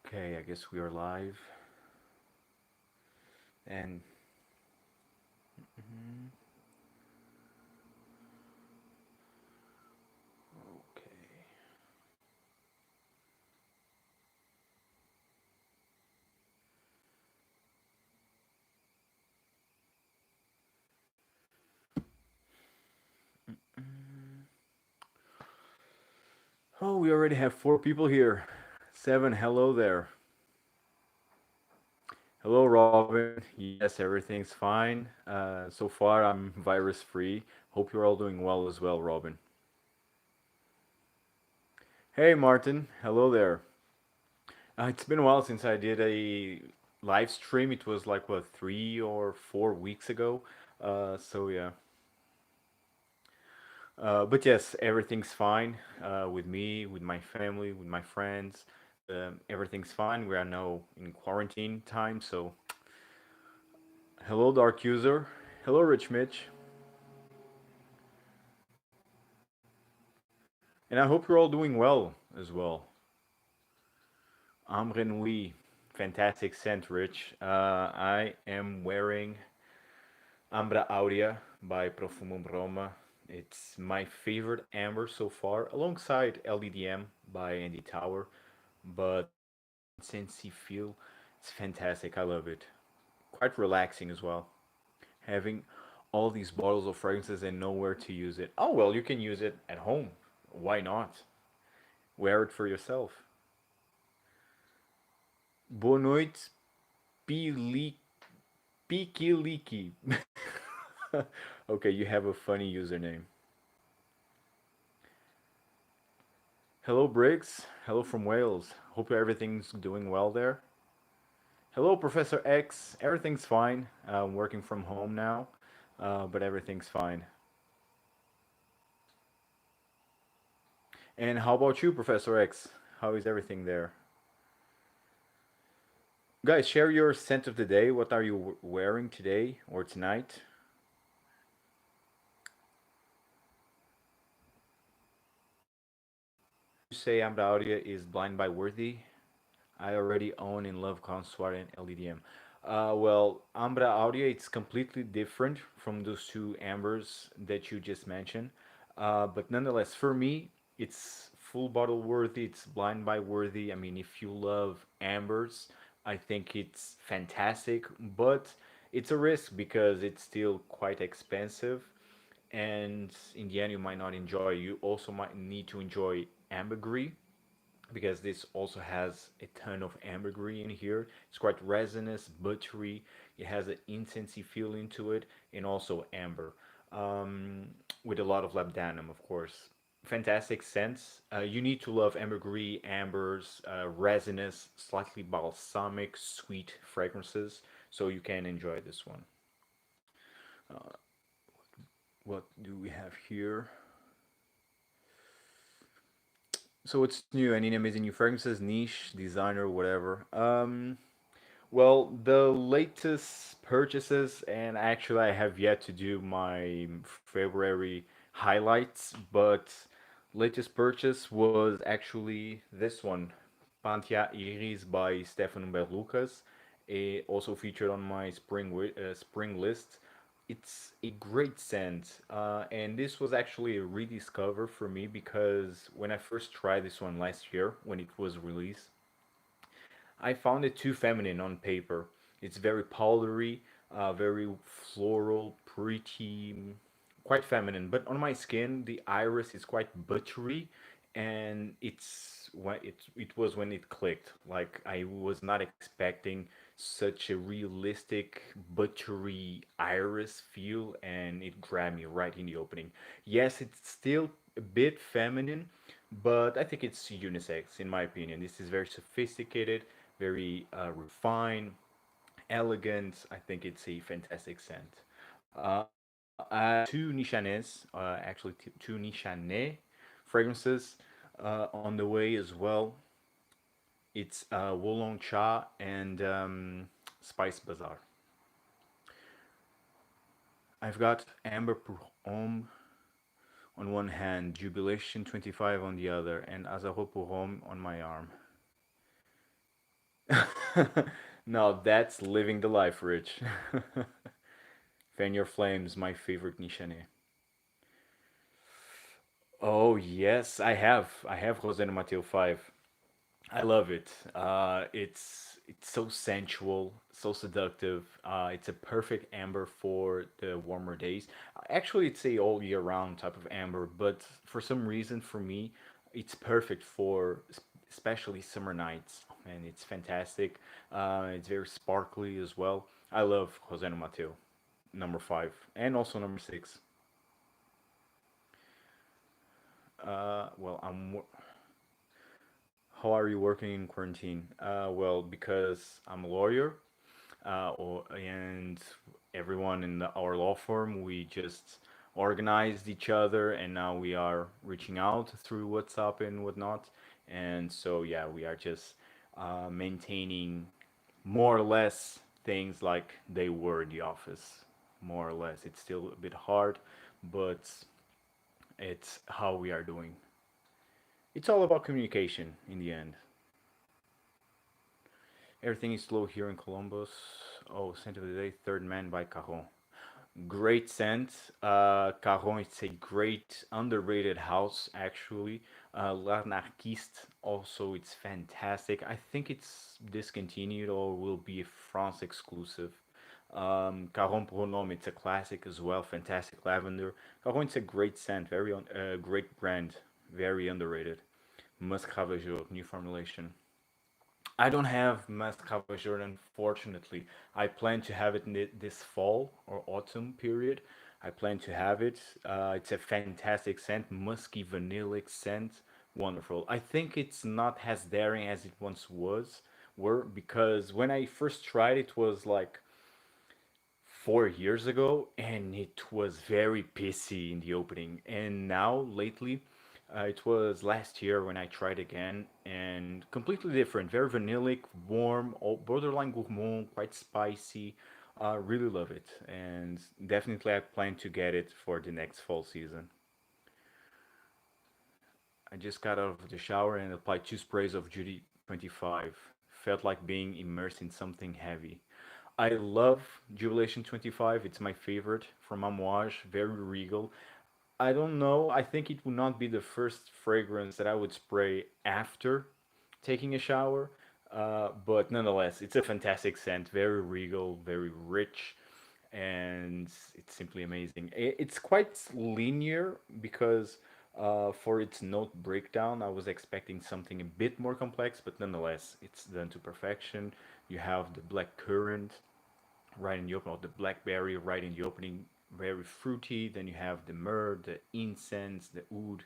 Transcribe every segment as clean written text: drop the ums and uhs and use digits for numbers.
Okay, I guess we are live. And mhm, okay. Mm. Oh, we already have four people here. Seven, hello there. Hello, Robin. Yes, everything's fine. So far, I'm virus free. Hope you're all doing well as well, Robin. Hey, Martin. Hello there. It's been a while since I did a live stream. It was like, what, 3 or 4 weeks ago? So yeah. But yes, everything's fine with me, with my family, with my friends. Everything's fine. We are now in quarantine time. So, hello, Dark User. Hello, Rich Mitch. And I hope you're all doing well as well. I'm Renouille. Fantastic scent, Rich. I am wearing Ambra Aurea by Profumum Roma. It's my favorite amber so far, alongside LDDM by Andy Tower. But since you feel it's fantastic, I love it. Quite relaxing as well. Having all these bottles of fragrances and nowhere to use it. Oh well, you can use it at home. Why not? Wear it for yourself. Boa noite, Pili Pikiliki. Okay, you have a funny username. Hello, Briggs. Hello from Wales. Hope everything's doing well there. Hello, Professor X. Everything's fine. I'm working from home now, but everything's fine. And how about you, Professor X? How is everything there? Guys, share your scent of the day. What are you wearing today or tonight? You say Ambra is Blind by Worthy. I already own and love Consoir and LEDM. Well, Ambra Audio, it's completely different from those two ambers that you just mentioned. But nonetheless, for me, it's full bottle worthy. It's blind by worthy. I mean, if you love ambers, I think it's fantastic. But it's a risk because it's still quite expensive, and in the end, you might not enjoy. You also might need to enjoy ambergris because this also has a ton of ambergris in here. It's quite resinous, buttery. It has an intensity feeling to it, and also amber, um, with a lot of labdanum, of course. Fantastic scents. You need to love ambergris, ambers, resinous, slightly balsamic, sweet fragrances, so you can enjoy this one. Uh, what do we have here? So it's new. Any amazing new fragrances, niche, designer, whatever. Well, the latest purchases, and actually, I have yet to do my February highlights, but latest purchase was actually this one, Pantia Iris by Stefan Berlucas, also featured on my spring list. It's a great scent, and this was actually a rediscover for me because when I first tried this one last year when it was released, I found it too feminine on paper. It's very powdery, very floral, pretty, quite feminine. But on my skin, the iris is quite buttery, and it was when it clicked. Like I was not expecting such a realistic buttery iris feel, and it grabbed me right in the opening. Yes, it's still a bit feminine, but I think it's unisex in my opinion. This is very sophisticated, very refined, elegant. I think it's a fantastic scent. Two Nishanes, actually two Nishane fragrances on the way as well. It's Wolong Cha and Spice Bazaar. I've got Amber Pour Homme on one hand, Jubilation 25 on the other, and Azaro Pour Homme on my arm. No, that's living the life, Rich. Fan your flames, my favorite Nishane. Oh yes, I have. I have Rosana Mateo 5. I love it. It's so sensual, so seductive. It's a perfect amber for the warmer days. Actually, it's a all year round type of amber, but for some reason, for me, it's perfect for especially summer nights. And it's fantastic. It's very sparkly as well. I love Jose Mateo, number 5, and also number 6. Well, how are you working in quarantine? Well, because I'm a lawyer, and everyone in our law firm, we just organized each other, and now we are reaching out through WhatsApp and whatnot. And so, yeah, we are just maintaining more or less things like they were in the office. More or less, it's still a bit hard, but it's how we are doing. It's all about communication in the end. Everything is slow here in Columbus. Oh, scent of the day, Third Man by Caron. Great scent. Caron is a great underrated house actually. L'Anarchiste also it's fantastic. I think it's discontinued or will be a France exclusive. Caron Pronom, it's a classic as well. Fantastic lavender. Caron, it's a great scent, great brand, very underrated. Musk Ravageur, new formulation. I don't have Mask Ravageur, unfortunately. I plan to have it in this fall or autumn period. I plan to have it. It's a fantastic scent, musky vanillic scent, wonderful. I think it's not as daring as it once were because when I first tried it was like 4 years ago, and it was very pissy in the opening. And now, lately, it was last year when I tried again, and completely different. Very vanillic, warm, borderline gourmand, quite spicy. Really love it, and definitely I plan to get it for the next fall season. I just got out of the shower and applied 2 sprays of Judy 25. Felt like being immersed in something heavy. I love Jubilation 25. It's my favorite from Amouage. Very regal. I don't know. I think it would not be the first fragrance that I would spray after taking a shower. But nonetheless, it's a fantastic scent. Very regal, very rich, and it's simply amazing. It's quite linear because for its note breakdown, I was expecting something a bit more complex, but nonetheless, it's done to perfection. You have the black currant, right in the opening, or the blackberry right in the opening, very fruity. Then you have the myrrh, the incense, the oud,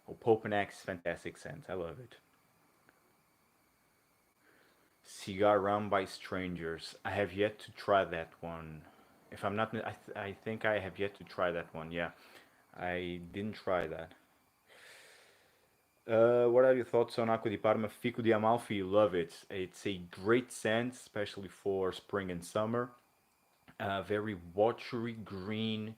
or Popanax, fantastic scent. I love it. Cigar Rum by Strangers. I have yet to try that one. If I'm not, I think I have yet to try that one. Yeah, I didn't try that. What are your thoughts on Acqua di Parma Fico di Amalfi? Love it. It's a great scent, especially for spring and summer. Very watery green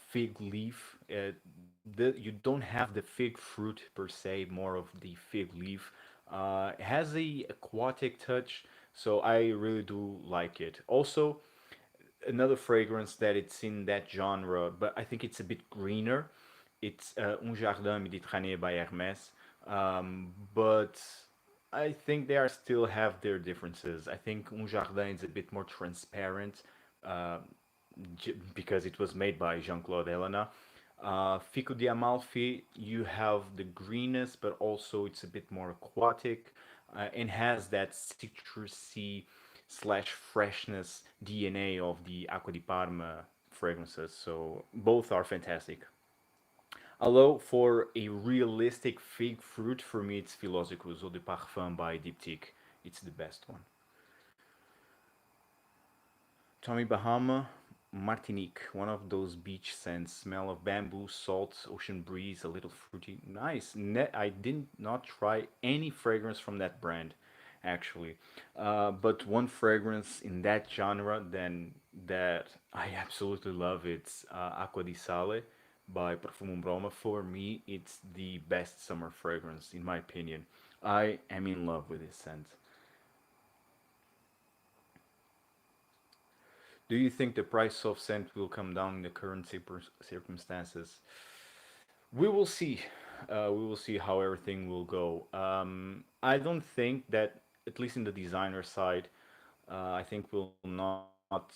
fig leaf. You don't have the fig fruit per se, more of the fig leaf. It has a aquatic touch, so I really do like it. Also, another fragrance that it's in that genre, but I think it's a bit greener. It's Un Jardin Méditerranée by Hermès, but I think they are still have their differences. I think Un Jardin is a bit more transparent uh, because it was made by Jean-Claude Helena. Fico di Amalfi, you have the greenness, but also it's a bit more aquatic and has that citrusy slash freshness DNA of the Acqua di Parma fragrances. So both are fantastic. Although for a realistic fig fruit, for me it's Philosopher's Eau de Parfum by Diptyque. It's the best one. Tommy Bahama, Martinique, one of those beach scents. Smell of bamboo, salt, ocean breeze, a little fruity. Nice. I did not try any fragrance from that brand, actually. But one fragrance in that genre then that I absolutely love, it's Acqua di Sale by Profumum Roma. For me, it's the best summer fragrance, in my opinion. I am in love with this scent. Do you think the price of scent will come down in the current circumstances? We will see. We will see how everything will go. I don't think that, at least in the designer side, I think we'll not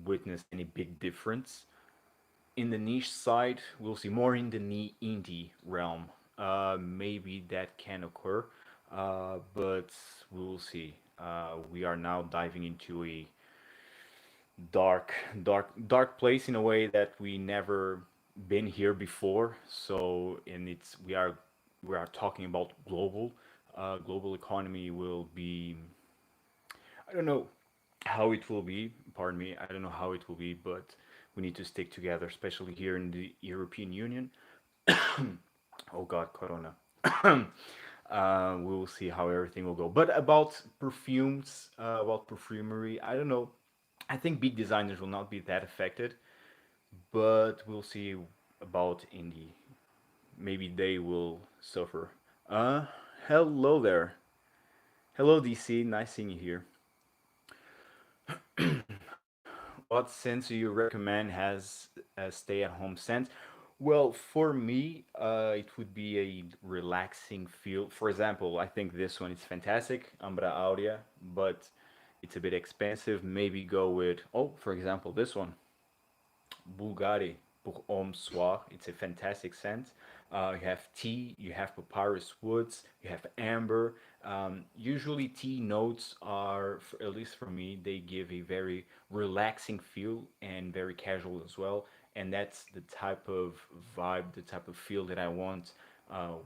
witness any big difference. In the niche side, we'll see more in the indie realm. Maybe that can occur, but we will see. We are now diving into a dark place in a way that we never been here before. So, and we are talking about global economy will be. I don't know how it will be. Pardon me. I don't know how it will be, but we need to stick together, especially here in the European Union. Oh God, Corona. We will see how everything will go. But about perfumes, about perfumery, I don't know. I think big designers will not be that affected, but we'll see about indie. Maybe they will suffer. Uh, Hello there. Hello, DC. Nice seeing you here. What scent do you recommend has a stay-at-home scent? Well, for me, it would be a relaxing feel. For example, I think this one is fantastic, Ambra Aurea, but it's a bit expensive. Maybe go with, oh, for example, this one. Bulgari pour homme soir. It's a fantastic scent. You have tea, you have papyrus woods, you have amber. Usually, tea notes are, at least for me, they give a very relaxing feel and very casual as well. And that's the type of vibe, the type of feel that I want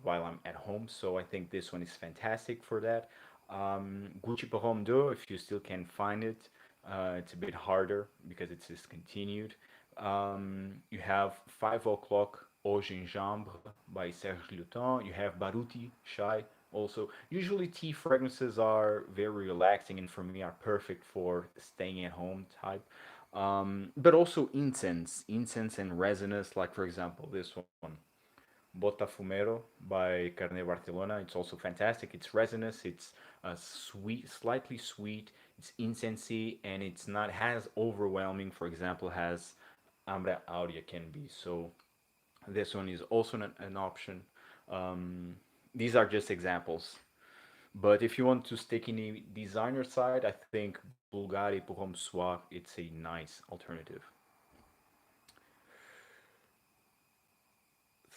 while I'm at home. So I think this one is fantastic for that. Gucci pour homme d'eau, if you still can find it, it's a bit harder because it's discontinued. You have 5 o'clock Au Gingembre by Serge Luton. You have Baruti Chai also. Usually tea fragrances are very relaxing and for me are perfect for staying at home type. But also incense and resinous, like for example this one, Botafumero by Carne Barcelona. It's also fantastic. It's resinous. It's sweet, slightly sweet. It's incensey, and it's not as overwhelming. For example, as Ambra Aurea can be. So this one is also an option. These are just examples. But if you want to stick in the designer side, I think Bulgari pour Homme Soir, it's a nice alternative.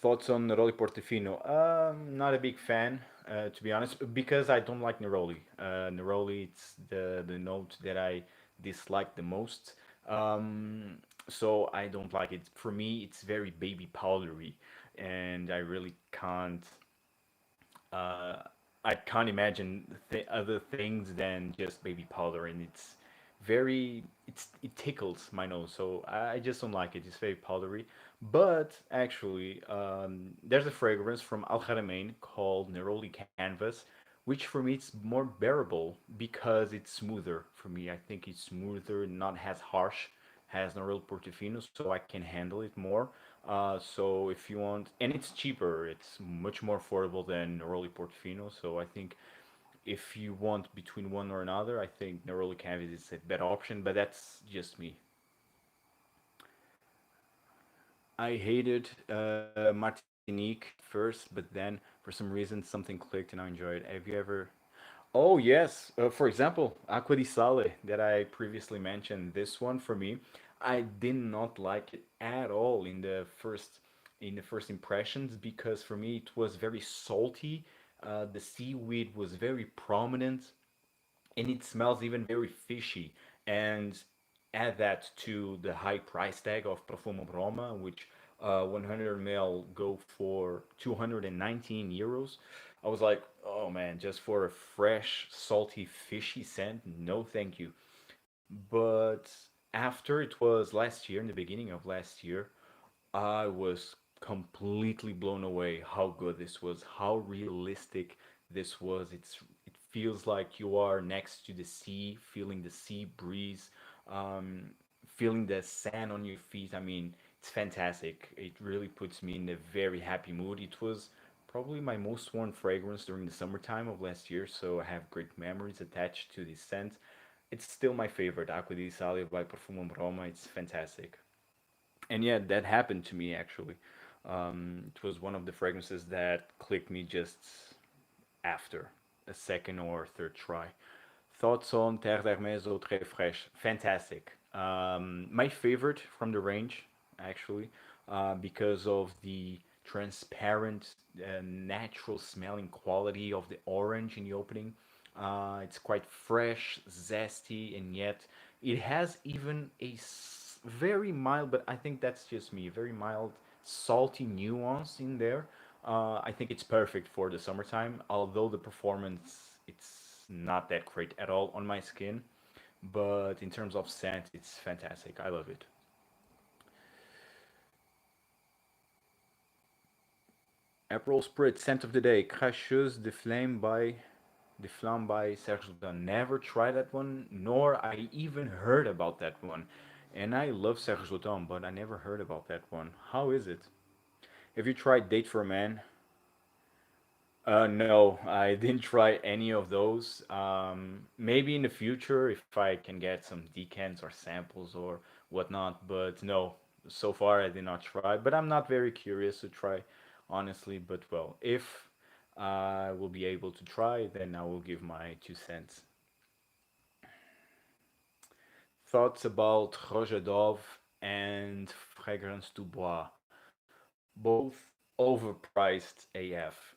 Thoughts on Neroli Portofino? Not a big fan, to be honest, because I don't like Neroli. Neroli, it's the note that I dislike the most. So I don't like it. For me, it's very baby powdery, and I really can't. Uh, I can't imagine other things than just baby powder, and it tickles my nose, so I just don't like it. It's very powdery. But actually, there's a fragrance from Al Haramain called Neroli Canvas, which for me it's more bearable because it's smoother. For me, I think it's smoother, not as harsh as Neroli Portofino, so I can handle it more. So if you want, and it's cheaper, it's much more affordable than Neroli Portofino. So I think if you want between one or another, I think Neroli Canvas is a better option, but that's just me. I hated Martinique first, but then for some reason something clicked and I enjoyed it. Have you ever? Oh yes. For example, Acqua di Sale that I previously mentioned. This one for me, I did not like it at all in the first impressions because for me it was very salty. The seaweed was very prominent and it smells even very fishy. And add that to the high price tag of Profumo Roma, which 100 ml go for 219 euros. I was like, oh man, just for a fresh, salty, fishy scent, no thank you. But after it was last year, in the beginning of last year, I was completely blown away how good this was, how realistic this was. It feels like you are next to the sea, feeling the sea breeze, feeling the sand on your feet. I mean, it's fantastic. It really puts me in a very happy mood. It was probably my most worn fragrance during the summertime of last year, so I have great memories attached to this scent. it's still my favorite. Acqua di Sale by Profumo Roma. It's fantastic. And yeah, that happened to me actually. It was one of the fragrances that clicked me just after a second or third try. Thoughts on Terre d'Hermès Eau Très Fraîche? Fantastic. My favorite from the range, actually, because of the transparent, natural smelling quality of the orange in the opening. It's quite fresh, zesty, and yet it has even a very mild, but I think that's just me, very mild, salty nuance in there. I think it's perfect for the summertime, although the performance it's not that great at all on my skin. But in terms of scent, it's fantastic. I love it. April Spritz, scent of the day, Cracheuse de Flamme by Serge Lutens. Never tried that one, nor I even heard about that one. And I love Serge Lutens, but I never heard about that one. How is it? Have you tried Date for a Man? No, I didn't try any of those. Maybe in the future if I can get some decants or samples or whatnot, but no, so far I did not try. But I'm not very curious to try, honestly. But well, if I will be able to try, then I will give my 2 cents. Thoughts about Roger Dove and Fragrance du Bois, both overpriced AF.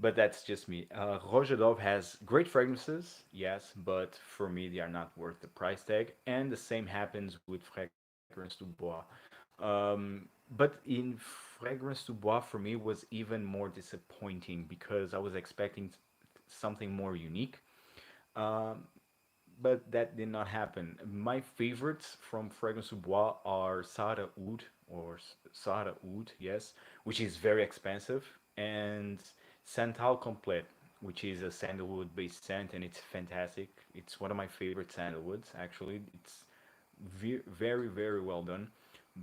But that's just me. Roger Dove has great fragrances, yes, but for me they are not worth the price tag. And the same happens with Fragrance du Bois. But in Fragrance du Bois for me was even more disappointing because I was expecting something more unique. Um, but that did not happen. My favorites from Fragrance du Bois are Sarah Oud or Sarah Oud, yes, which is very expensive, and Santal Complete, which is a sandalwood based scent, and it's fantastic. It's one of my favorite sandalwoods, actually. It's very, very well done.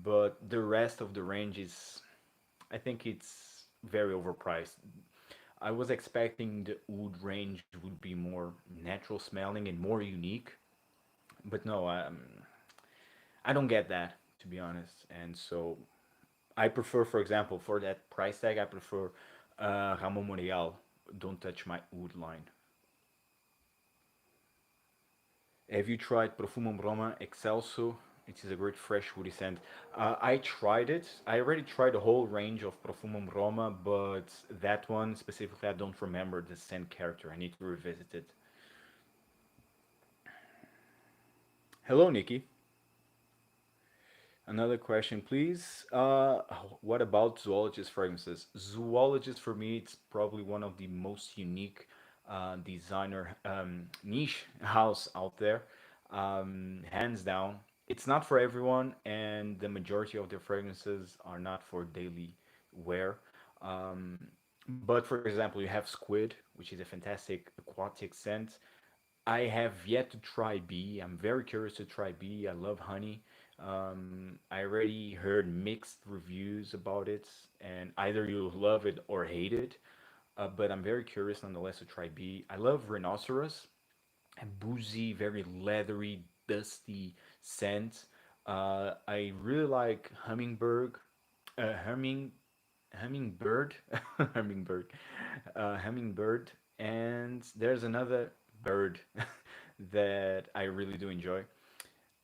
But the rest of the range is, I think it's very overpriced. I was expecting the oud range would be more natural smelling and more unique, but no, I don't get that to be honest. And so I prefer, for example, for that price tag, I prefer Ramon Moreal. Don't touch my oud line. Have you tried Profumum Roma Excelso? It is a great fresh woody scent. I tried it. I already tried the whole range of Profumum Roma, but that one specifically, I don't remember the scent character. I need to revisit it. Hello, Nikki. Another question, please. What about zoologist fragrances? Zoologist for me, it's probably one of the most unique designer niche house out there, hands down. It's not for everyone, and the majority of their fragrances are not for daily wear. Um, but for example, you have squid, which is a fantastic aquatic scent. I have yet to try bee. I'm very curious to try bee. I love honey. I already heard mixed reviews about it, and either you love it or hate it. But I'm very curious nonetheless to try bee. I love rhinoceros, a boozy, very leathery, dusty scent. I really like hummingbird, humming, hummingbird, hummingbird, hummingbird, and there's another bird that I really do enjoy.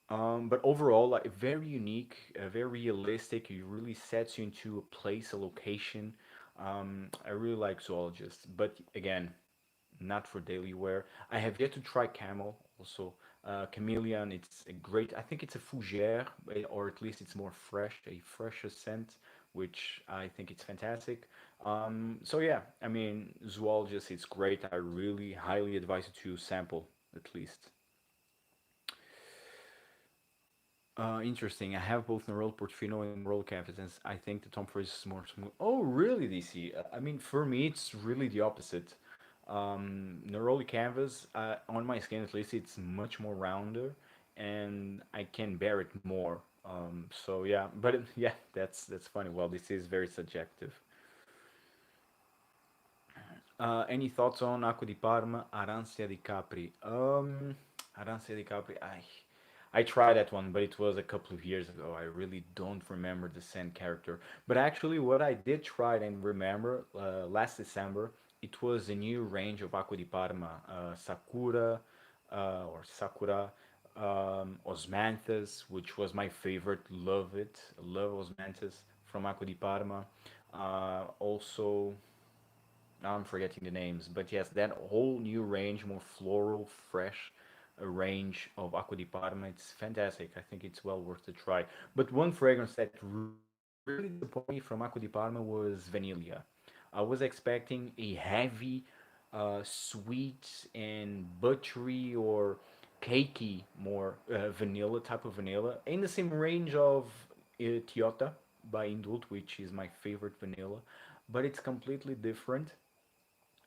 But overall, like very unique, very realistic. It really sets you into a place, a location. I really like zoologists, but again, not for daily wear. I have yet to try camel also. Chameleon, it's a great. I think it's a fougere, or at least it's more fresh, a fresher scent, which I think it's fantastic. So yeah, I mean, zoologist, it's great. I really highly advise you to sample at least. Interesting. I have both Neroli Portofino and Neroli Canvas, and I think the Tom Ford is more smooth. Oh, really, DC? I mean, for me, it's really the opposite. Neroli Canvas, on my skin at least, it's much more rounder, and I can bear it more. So yeah, but yeah, that's funny. Well, this is very subjective. Any thoughts on Acqua di Parma, Arancia di Capri? Arancia di Capri. I tried that one, but it was a couple of years ago. I really don't remember the scent character. But actually, what I did try and remember last December, it was a new range of Acqua di Parma, Sakura or Sakura, Osmanthus, which was my favorite. Love it. Love Osmanthus from Acqua di Parma. Also, now I'm forgetting the names, but yes, that whole new range, more floral, fresh range of Acqua di Parma, it's fantastic. I think it's well worth a try. But one fragrance that really disappointed me from Acqua di Parma was vanilla. I was expecting a heavy, sweet and buttery or cakey, more vanilla type of vanilla, in the same range of Toyota by Indult, which is my favorite vanilla, but it's completely different.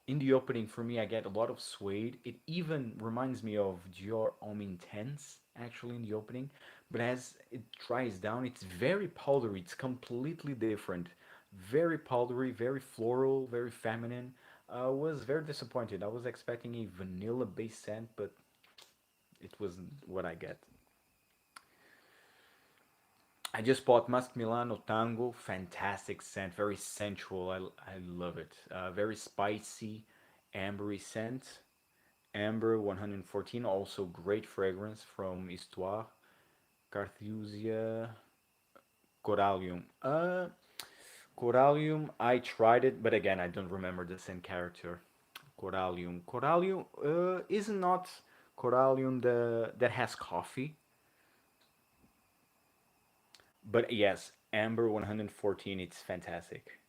In the opening, for me, I get a lot of suede. It even reminds me of Dior Homme Intense, actually, in the opening. But as it dries down, it's very powdery. It's completely different. Very powdery, very floral, very feminine. I was very disappointed. I was expecting a vanilla-based scent, but it wasn't what I get. I just bought Musk Milano Tango. Fantastic scent, very sensual. I love it. Very spicy, ambery scent. Amber 114, also great fragrance from Histoire. Carthusia Corallium. Corallium, I tried it, but again, I don't remember the same character. Corallium. Corallium is not Corallium that has coffee, but yes, Amber 114, it's fantastic.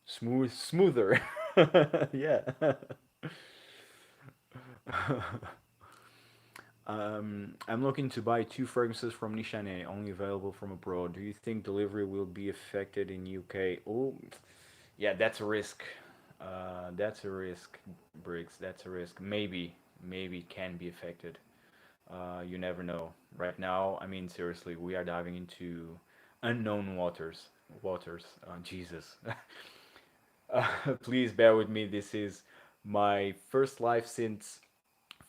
Smoother. Yeah. I'm looking to buy two fragrances from Nishane, only available from abroad. Do you think delivery will be affected in UK? Oh, yeah, that's a risk. That's a risk, Briggs. That's a risk. Maybe it can be affected. You never know. Right now, I mean, seriously, we are diving into unknown waters. Waters. Jesus. Please bear with me. This is my first live since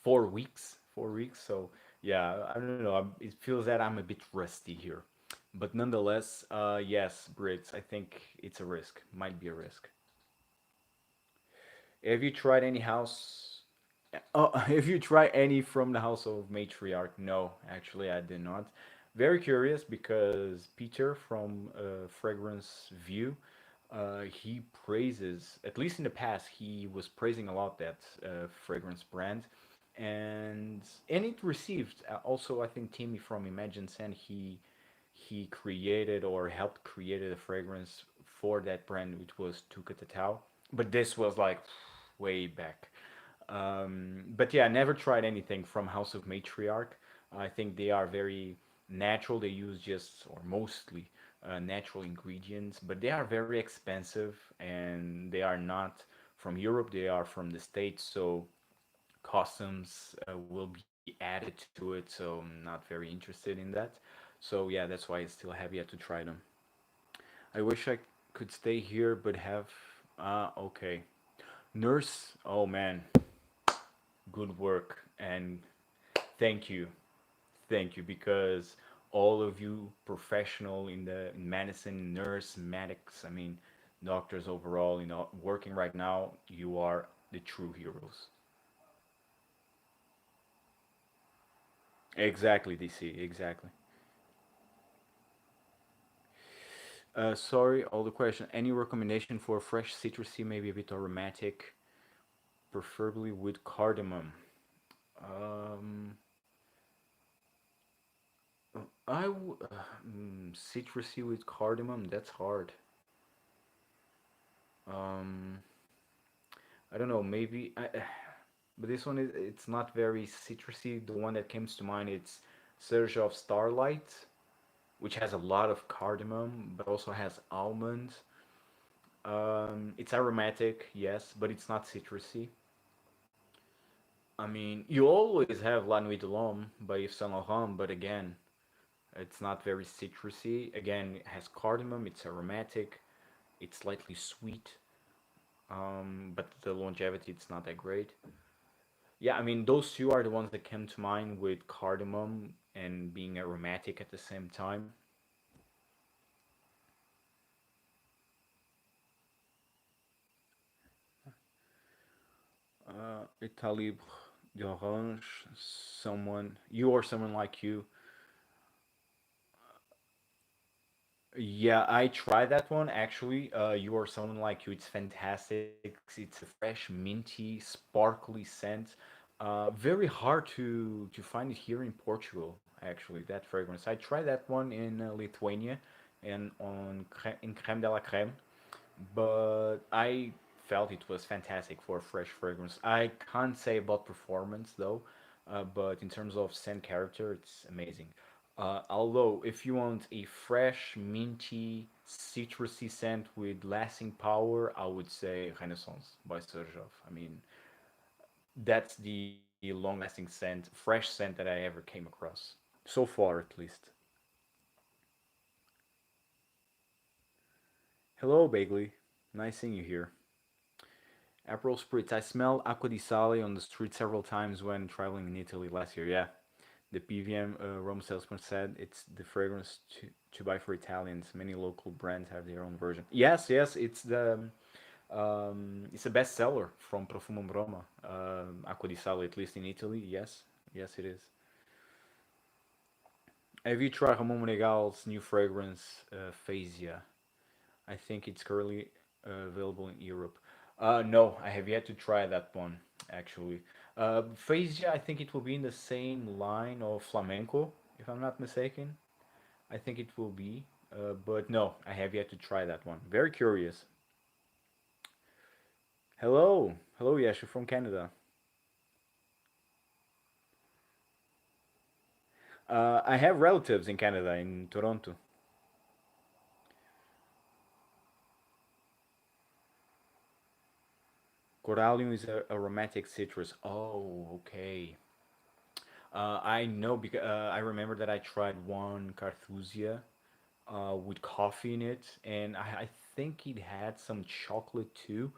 4 weeks. 4 weeks. So yeah, I don't know. It feels that I'm a bit rusty here, but nonetheless, yes, Brits. I think it's a risk. Might be a risk. Have you tried any house? Oh, have you tried any from the house of matriarch? No, actually, I did not. Very curious because Peter from Fragrance View, he praises, at least in the past, he was praising a lot that fragrance brand, and it received also. I think Timmy from Imagine Scent, he created or helped created a fragrance for that brand, which was Tuca Tatao. But this was like way back. But yeah, I never tried anything from House of Matriarch. I think they are very natural. They use just or mostly natural ingredients, but they are very expensive and they are not from Europe. They are from the States, so customs will be added to it. So I'm not very interested in that. So yeah, that's why I still have yet to try them. I wish I could stay here, but have okay. Nurse, oh man, good work and thank you because all of you professional in medicine, nurse, medics, I mean doctors overall, working right now, you are the true heroes. Exactly, DC, exactly. Sorry, all the question. Any recommendation for fresh citrusy, maybe a bit aromatic, preferably with cardamom? Um, citrusy with cardamom. That's hard. Um, I don't know. But this one is it's not very citrusy. The one that comes to mind it's Surge of Starlight, which has a lot of cardamom, but also has almond. It's aromatic, yes, but it's not citrusy. I mean, you always have La Nuit de l'Homme by Yves Saint Laurent, but again, it's not very citrusy. Again, it has cardamom. It's aromatic. It's slightly sweet, but the longevity it's not that great. Yeah, I mean those two are the ones that come to mind with cardamom and being aromatic at the same time. Italie d'Orange, someone you or someone like you. Yeah, I tried that one actually. You or someone like you. It's fantastic. It's a fresh, minty, sparkly scent. Very hard to find it here in Portugal. Actually, that fragrance. I tried that one in Lithuania, and in Crème de la Crème, but I felt it was fantastic for a fresh fragrance. I can't say about performance though, but in terms of scent character, it's amazing. Although, if you want a fresh, minty, citrusy scent with lasting power, I would say Renaissance by Serjov. I mean, that's the long-lasting scent, fresh scent that I ever came across. So far, at least. Hello, Bagley. Nice seeing you here. April Spritz. I smelled Acqua di Sale on the street several times when traveling in Italy last year. Yeah, the PVM Rome salesman said it's the fragrance to buy for Italians. Many local brands have their own version. Yes, yes, it's a bestseller from Profumum Roma. Acqua di Sale, at least in Italy. Yes, yes, it is. Have you tried Ramon Monegal's new fragrance, Phasia? I think it's currently available in Europe. No, I have yet to try that one actually. Phasia, I think it will be in the same line of flamenco, if I'm not mistaken. I think it will be, but no, I have yet to try that one. Very curious. Hello, hello, Yashu from Canada. I have relatives in Canada, in Toronto. Corallium is a aromatic citrus. Oh, okay. I know because I remember that I tried one Carthusia with coffee in it, and I think it had some chocolate too.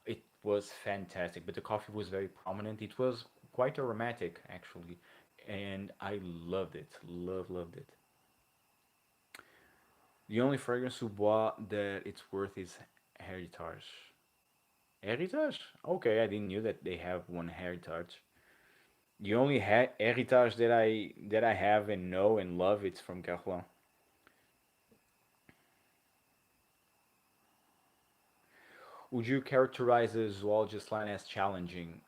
It was fantastic, but the coffee was very prominent. It was quite aromatic actually, and I loved it. Loved it. The only fragrance sous bois that it's worth is Heritage. Heritage? Okay, I didn't knew that they have one Heritage. The only Heritage that I have and know and love it's from Guerlain. Would you characterize the zoologist line as challenging?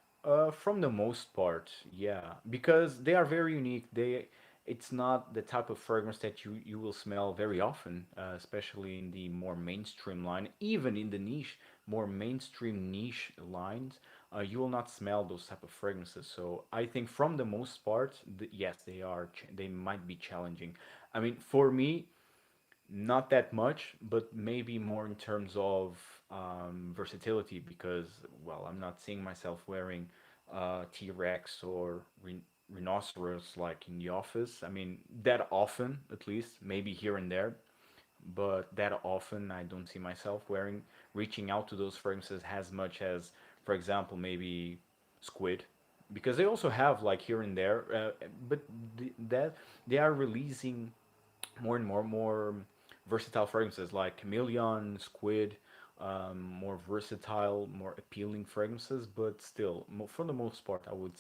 From the most part, yeah, because they are very unique. It's not the type of fragrance that you will smell very often, especially in the more mainstream line. Even in the niche, more mainstream niche lines, you will not smell those type of fragrances. So I think from the most part, yes, they are. They might be challenging. I mean, for me, not that much, but maybe more in terms of versatility because, well, I'm not seeing myself wearing T Rex or rhinoceros like in the office. I mean, that often, at least, maybe here and there, but that often I don't see myself wearing, reaching out to those fragrances as much as, for example, maybe squid. Because they also have like here and there, but that they are releasing more versatile fragrances like chameleon, squid, more versatile, more appealing fragrances. But still, for the most part, I would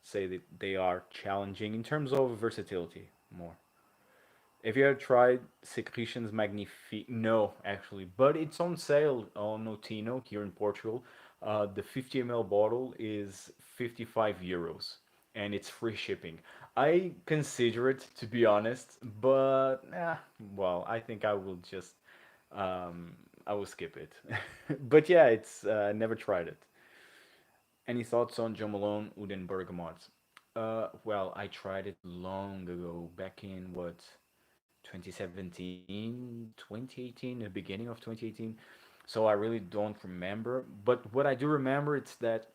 say that they are challenging in terms of versatility more. Have you ever tried Secretions Magnifique? No, actually, but it's on sale on Notino here in Portugal. The 50 ml bottle is 55 euros and it's free shipping. I consider it to be honest, but well, I think I will just um, I will skip it. But yeah, it's never tried it. Any thoughts on Jo Malone Oud and Bergamot? Well, I tried it long ago, back in what 2017, 2018, the beginning of 2018. So I really don't remember. But what I do remember it's that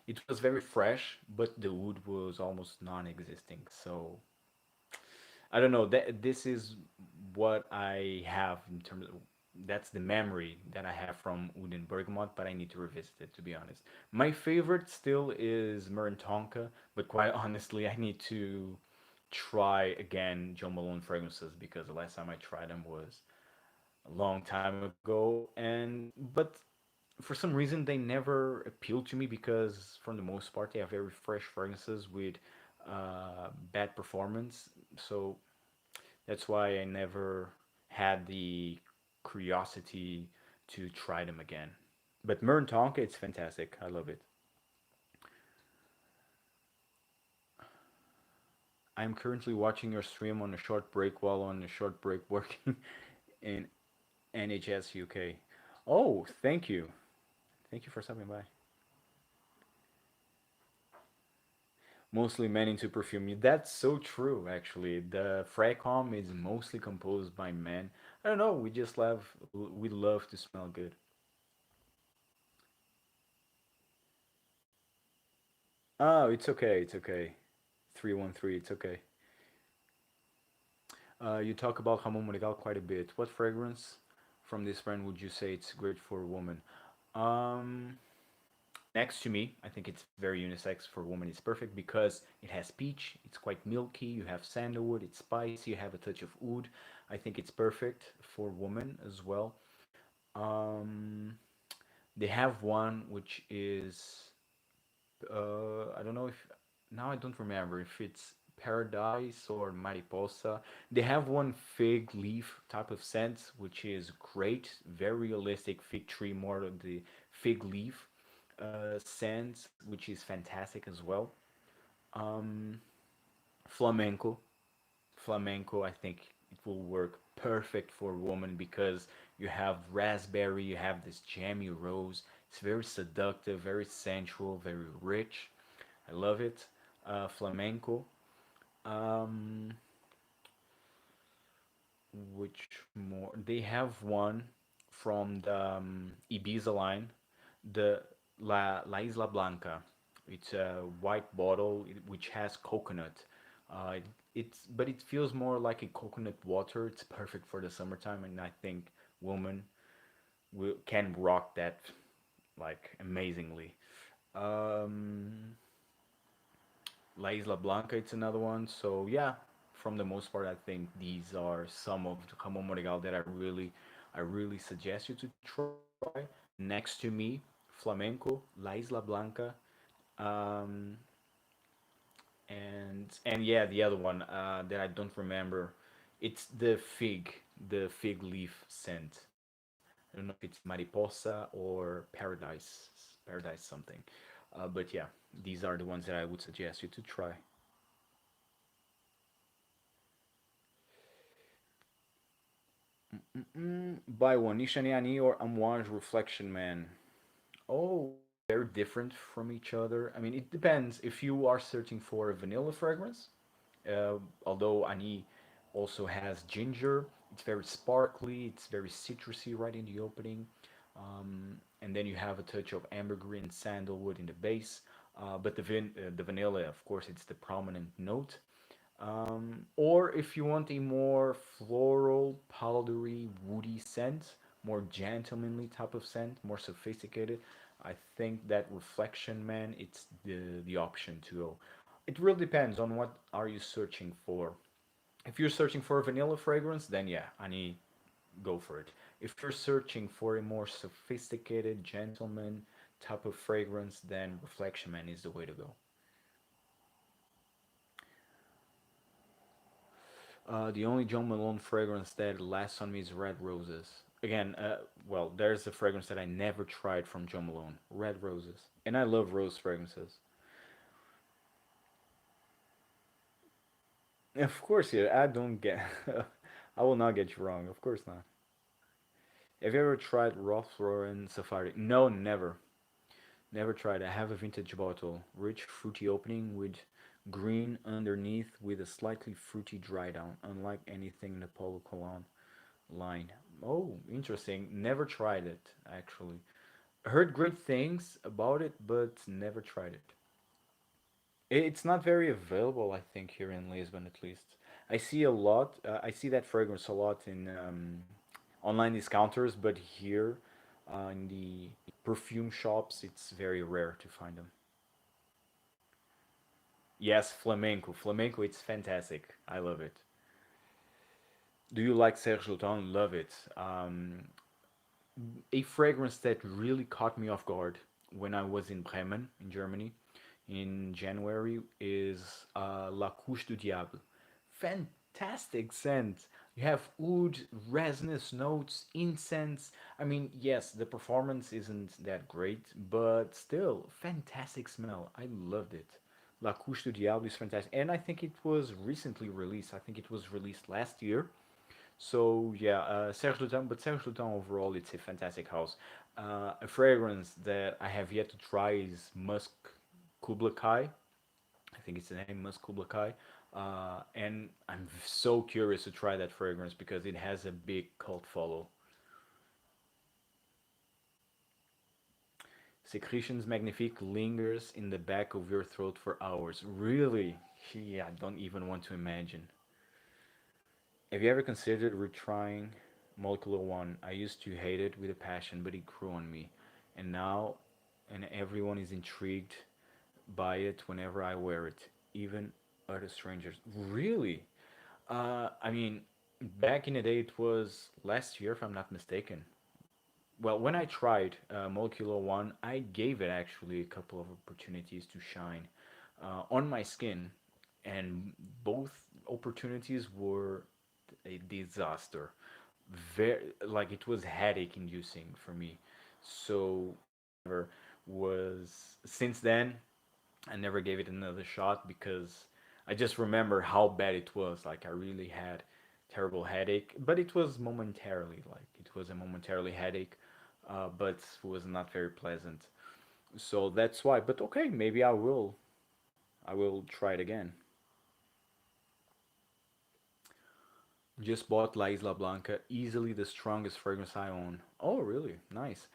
it was very fresh, but the wood was almost non-existing. So I don't know. That this is what I have in terms of. That's the memory that I have from Oud and Bergamot, but I need to revisit it to be honest. My favorite still is Tonka, but quite honestly, I need to try again Joe Malone fragrances because the last time I tried them was a long time ago. And but for some reason they never appealed to me because for the most part they have very fresh fragrances with bad performance. So that's why I never had the curiosity to try them again. But Mern Tonka, it's fantastic. I love it. I'm currently watching your stream on a short break while on a short break working in NHS UK. Oh, thank you. Thank you for stopping by. Mostly men into perfume. That's so true, actually. The Fracom is mostly composed by men. I don't know. We love to smell good. Oh, it's okay. It's okay. 313. It's okay. You talk about Ramon Morgal quite a bit. What fragrance from this brand would you say it's great for a woman? Um, Next to me, I think it's very unisex for a woman. It's perfect because it has peach. It's quite milky. You have sandalwood. It's spicy. You have a touch of oud. I think it's perfect for women as well. Um, they have one which is I don't know if now I don't remember if it's paradise or mariposa. They have one fig leaf type of scent which is great, very realistic fig tree, more of the fig leaf scent, which is fantastic as well. Um, flamenco, flamenco. I think it will work perfect for a woman because you have raspberry, you have this jammy rose. It's very seductive, very sensual, very rich. I love it. Flamenco. Um, which more? They have one from the Ibiza line, the La Isla Blanca. It's a white bottle which has coconut. It's but it feels more like a coconut water. It's perfect for the summertime, and I think women can rock that like amazingly. Um, La Isla Blanca, it's another one. So yeah, from the most part, I think these are some of the Jamon Moregal that I really suggest you to try. Next to me, Flamenco, La Isla Blanca, um, and yeah, the other one that I don't remember, it's the fig leaf scent. I don't know if it's mariposa or paradise something. But yeah, these are the ones that I would suggest you to try. Buy one, Nishaniani or Amouage Reflection Man. Oh, very different from each other. I mean, it depends. If you are searching for a vanilla fragrance, although Ani also has ginger, it's very sparkly, it's very citrusy right in the opening. And then you have a touch of ambergris and sandalwood in the base. But the vanilla, of course, it's the prominent note. Or if you want a more floral, powdery, woody scent, more gentlemanly type of scent, more sophisticated, I think that Reflection Man, it's the option to go. It really depends on what are you searching for. If you're searching for a vanilla fragrance, then yeah, I need go for it. If you're searching for a more sophisticated, gentleman type of fragrance, then Reflection Man is the way to go. The only John Malone fragrance that lasts on me is Red Roses. Again, well, there's a fragrance that I never tried from John Malone, Red Roses, and I love rose fragrances. Of course, yeah, I don't get. I will not get you wrong. Of course not. Have you ever tried Ralph Lauren Safari? No, never. Never tried. I have a vintage bottle, rich fruity opening with green underneath with a slightly fruity dry down, unlike anything in the Polo Cologne line. Oh, interesting. Never tried it actually. Heard great things about it, but never tried it. It's not very available, I think, here in Lisbon at least. I see a lot. I see that fragrance a lot in online discounters, but here in the perfume shops, it's very rare to find them. Yes, flamenco. Flamenco, it's fantastic. I love it. Do you like Serge Lutton? Love it. A fragrance that really caught me off guard when I was in Bremen, in Germany, in January is La Couche du Diable. Fantastic scent. You have oud, resinous notes, incense. I mean, yes, the performance isn't that great, but still, fantastic smell. I loved it. La Couche du Diable is fantastic. And I think it was recently released. I think it was released last year. So yeah, Serge Lutens, but Serge Lutens overall, it's a fantastic house. A fragrance that I have yet to try is Musk Kubla Kai. I think it's the name Musk Kubla Kai. And I'm so curious to try that fragrance because it has a big cult follow. Secretions Magnifique lingers in the back of your throat for hours. Really? Yeah, I don't even want to imagine. Have you ever considered retrying Molecular One? I used to hate it with a passion, but it grew on me. And now, and everyone is intrigued by it whenever I wear it, even other strangers. Really? I mean, back in the day, it was last year, if I'm not mistaken. Well, when I tried Molecular One, I gave it actually a couple of opportunities to shine on my skin, and both opportunities were a disaster. Very like it was headache inducing for me. So never was since then I never gave it another shot because I just remember how bad it was. Like I really had terrible headache, but it was momentarily. Like it was a momentarily headache, but was not very pleasant. So that's why. But okay, maybe I will. I will try it again. Just bought La Isla Blanca, easily the strongest fragrance I own. Oh, really? Nice.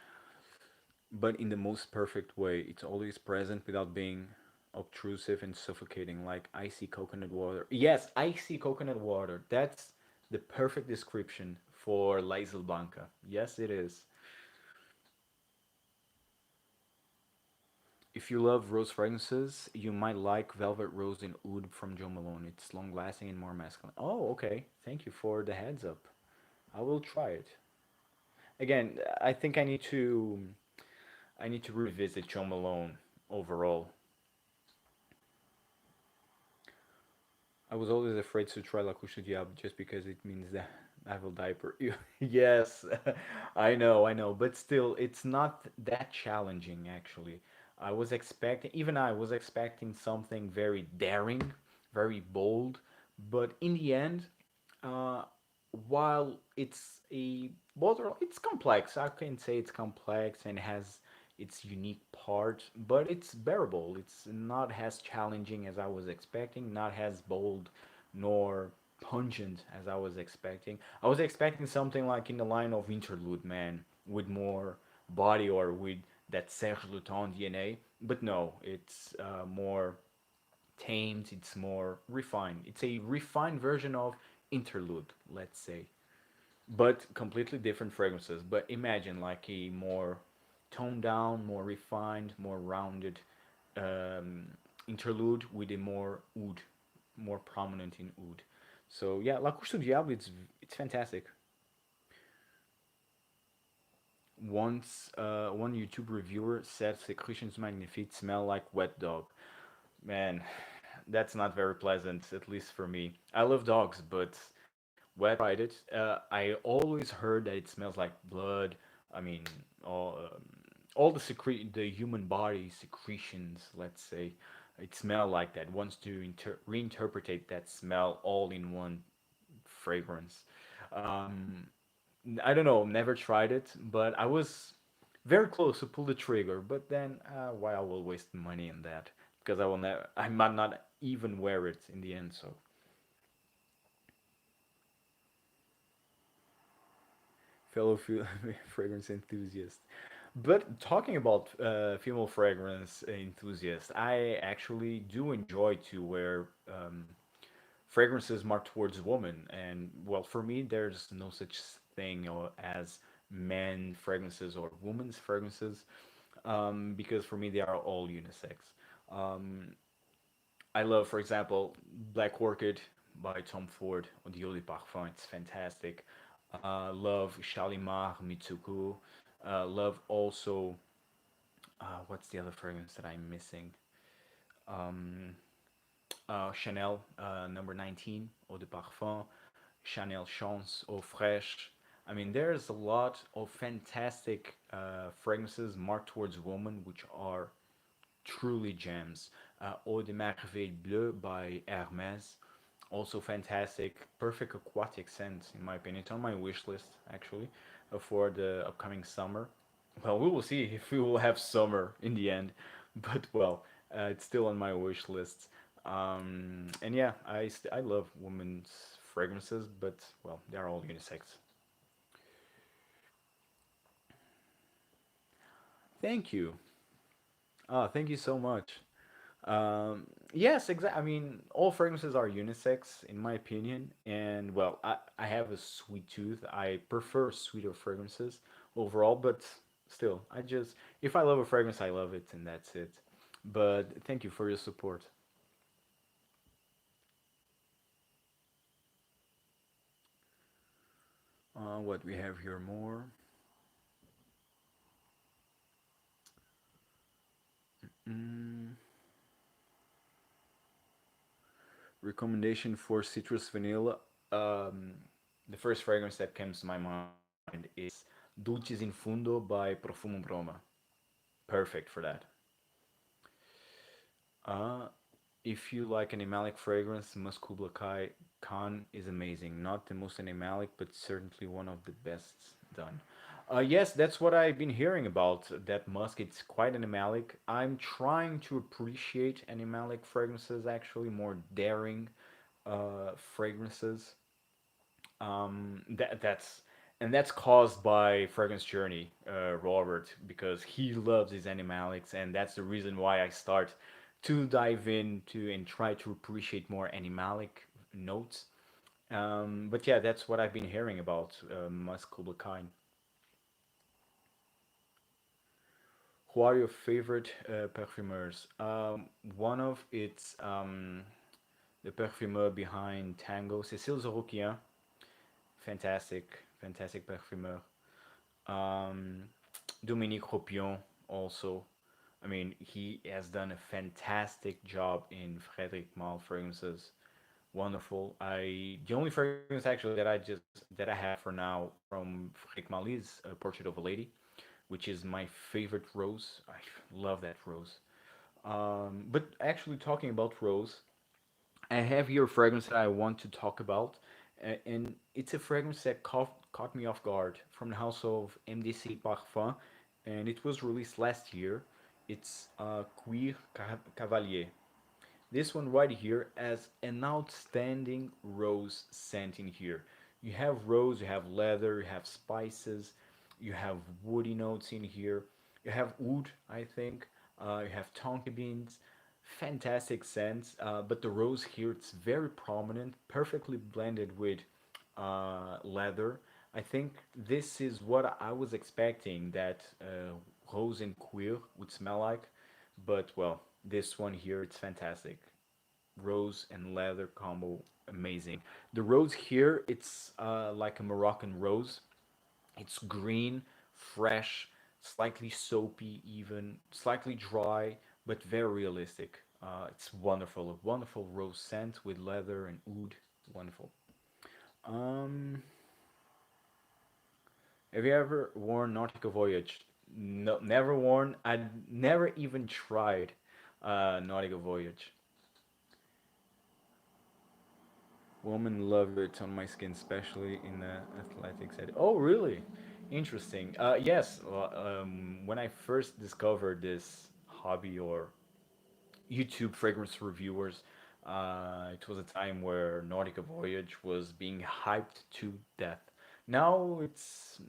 But in the most perfect way. It's always present without being obtrusive and suffocating, like icy coconut water. Yes, icy coconut water. That's the perfect description for La Isla Blanca. Yes, it is. If you love rose fragrances, you might like Velvet Rose in Oud from Jo Malone. It's long lasting and more masculine. Oh, okay. Thank you for the heads up. I will try it. Again, I think I need to revisit Jo Malone overall. I was always afraid to try La Couche Diable just because it means that I will diaper. Yes, I know, but still, it's not that challenging actually. Even I was expecting something very daring, very bold, but in the end, uh, while it's a border, it's complex. I can say it's complex and has its unique part, but it's bearable. It's not as challenging as I was expecting, not as bold nor pungent as I was expecting. I was expecting something like in the line of Interlude, man, with more body or with that Serge Luton DNA, but no, it's more tamed, it's more refined. It's a refined version of Interlude, let's say, but completely different fragrances. But imagine like a more toned down, more refined, more rounded um, Interlude with a more oud, more prominent in oud. So yeah, La Course du Diable, it's fantastic. Once one YouTube reviewer said secretions magnifiques smell like wet dog. Man, that's not very pleasant, at least for me. I love dogs, but when I tried it, I always heard that it smells like blood. I mean, all the human body secretions, let's say, it smell like that. Wants to reinterpret that smell all in one fragrance. Um, I don't know, never tried it, but I was very close to pull the trigger. But then, why I will waste money in that? Because I might not even wear it in the end. So, fellow fragrance enthusiast. But talking about female fragrance enthusiasts, I actually do enjoy to wear fragrances marked towards women. And well, for me, there's no such thing or as men fragrances or women's fragrances, because for me they are all unisex. Um, I love, for example, Black Orchid by Tom Ford on the Eau de Parfum. It's fantastic. Love Shalimar Mitsuku. Love also, what's the other fragrance that I'm missing? Um, Chanel number 19 Eau de Parfum. Chanel Chance Eau Fraiche. I mean, there's a lot of fantastic fragrances marked towards women, which are truly gems. Eau de Merveille Bleu by Hermes, also fantastic, perfect aquatic scent in my opinion. It's on my wish list actually for the upcoming summer. Well, we will see if we will have summer in the end, but well, it's still on my wish list. And yeah, I love women's fragrances, but well, they are all unisex. Thank you. Thank you so much. Yes, exactly. I mean, all fragrances are unisex in my opinion, and well, I have a sweet tooth. I prefer sweeter fragrances overall, but still, I just if I love a fragrance, I love it, and that's it. But thank you for your support. What we have here more. Mm, recommendation for citrus vanilla. Um, the first fragrance that comes to my mind is Dulces in Fundo by Profumo Broma. Perfect for that. Uh, if you like animalic fragrance, Musk Kubla Khan is amazing. Not the most animalic, but certainly one of the best done. Yes, that's what I've been hearing about. That musk, it's quite animalic. I'm trying to appreciate animalic fragrances, actually, more daring fragrances. That's and that's caused by Fragrance Journey, Robert, because he loves his animalics, and that's the reason why I start to dive into and try to appreciate more animalic notes. But yeah, that's what I've been hearing about Musk Kubla. Who are your favorite perfumers? One of it's the parfumeur behind Tango, Cécile Zoroquian. Fantastic parfumeur. Um, Dominique Ropion also. I mean, he has done a fantastic job in Frederic Malle fragrances. Wonderful. The only fragrance actually that I have for now from Frederic Malle is Portrait of a Lady, which is my favorite rose. I love that rose. But actually, talking about rose, I have here a fragrance that I want to talk about, and it's a fragrance that caught me off guard from the house of MDC Parfum, and it was released last year. It's Cuir Cavalier. This one right here has an outstanding rose scent in here. You have rose, you have leather, you have spices, you have woody notes in here. You have oud, I think. You have tonka beans. Fantastic scents. But the rose here, it's very prominent, perfectly blended with leather. I think this is what I was expecting that rose and queer would smell like. But well, this one here, it's fantastic. Rose and leather combo, amazing. The rose here, it's like a Moroccan rose. It's green, fresh, slightly soapy, even slightly dry, but very realistic. It's wonderful, a wonderful rose scent with leather and oud. Wonderful. Um, have you ever worn Nautica Voyage? No, never worn. I never even tried Nautica Voyage. Women love it on my skin, especially in the athletic setting. Oh, really? Interesting. Yes. Well, when I first discovered this hobby or YouTube fragrance reviewers, it was a time where Nautica Voyage was being hyped to death. Now it's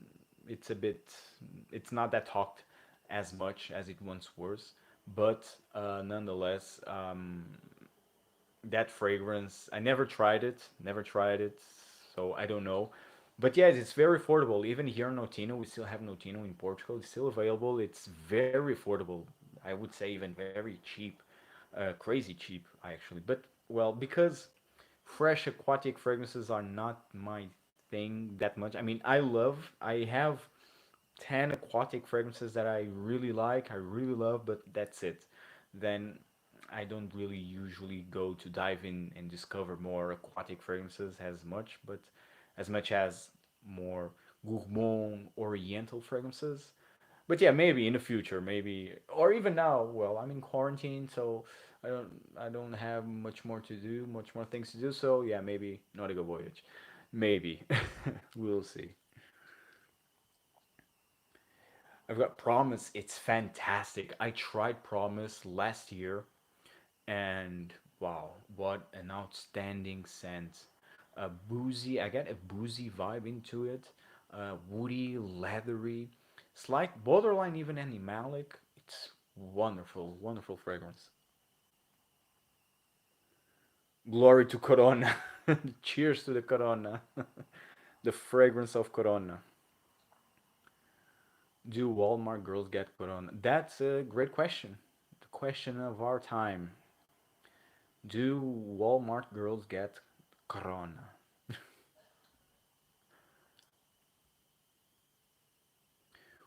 a bit it's not that talked as much as it once was, but nonetheless, that fragrance I never tried it, so I don't know, But yes, it's very affordable. Even here in Notino, we still have Notino in Portugal. It's still available. It's very affordable. I would say even very cheap, crazy cheap actually. But well, because fresh aquatic fragrances are not my thing that much. I mean, I have 10 aquatic fragrances that I really like, I really love, but that's it. Then I don't really usually go to dive in and discover more aquatic fragrances as much as more gourmand oriental fragrances. But yeah, maybe in the future, maybe or even now. Well, I'm in quarantine, so I don't have much more to do, much more things to do. So yeah, maybe Nautical Voyage, maybe we'll see. I've got Promise. It's fantastic. I tried Promise last year, and wow, what an outstanding scent. Boozy. I get a boozy vibe into it. Woody, leathery. It's like borderline even animalic. It's wonderful, wonderful fragrance. Glory to Corona. Cheers to the Corona. The fragrance of Corona. Do Walmart girls get Corona? That's a great question. The question of our time. Do Walmart girls get Corona?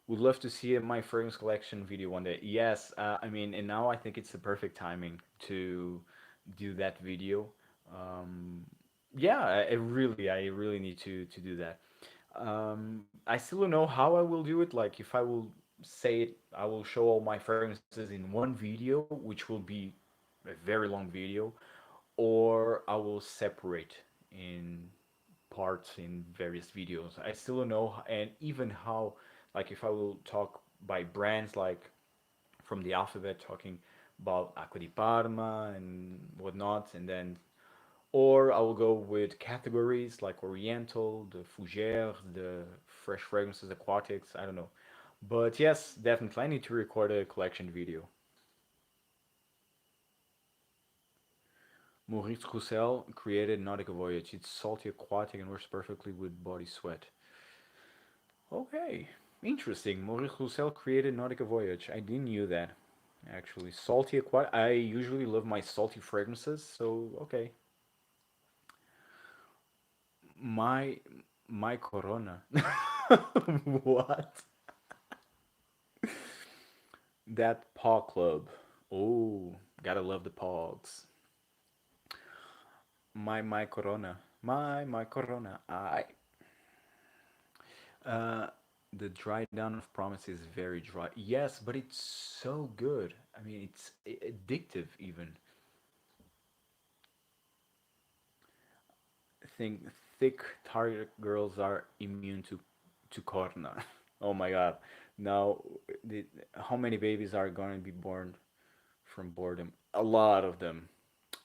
Would love to see my fragrance collection video one day. Yes, I mean, and now I think it's the perfect timing to do that video. Um, yeah, I really need to do that. I still don't know how I will do it. Like, if I will say it, I will show all my fragrances in one video, which will be a very long video, or I will separate in parts in various videos. I still don't know, and even how, like, if I will talk by brands, like from the alphabet, talking about Acqua di Parma and whatnot, and then, or I will go with categories like Oriental, the Fougère, the fresh fragrances, aquatics. I don't know, but yes, definitely I need to record a collection video. Maurice Roussel created Nautica Voyage. It's salty, aquatic, and works perfectly with body sweat. Okay, interesting. Maurice Roussel created Nautica Voyage. I didn't knew that. Actually, salty aquatic. I usually love my salty fragrances, so okay. My my Corona. What? That Paw Club. Oh, gotta love the Pogs. My Corona. My Corona. I Uh, the dry down of promise is very dry. Yes, but it's so good. I mean, it's addictive even. I think thick target girls are immune to corona. Oh my god. Now, how many babies are going to be born from boredom? A lot of them.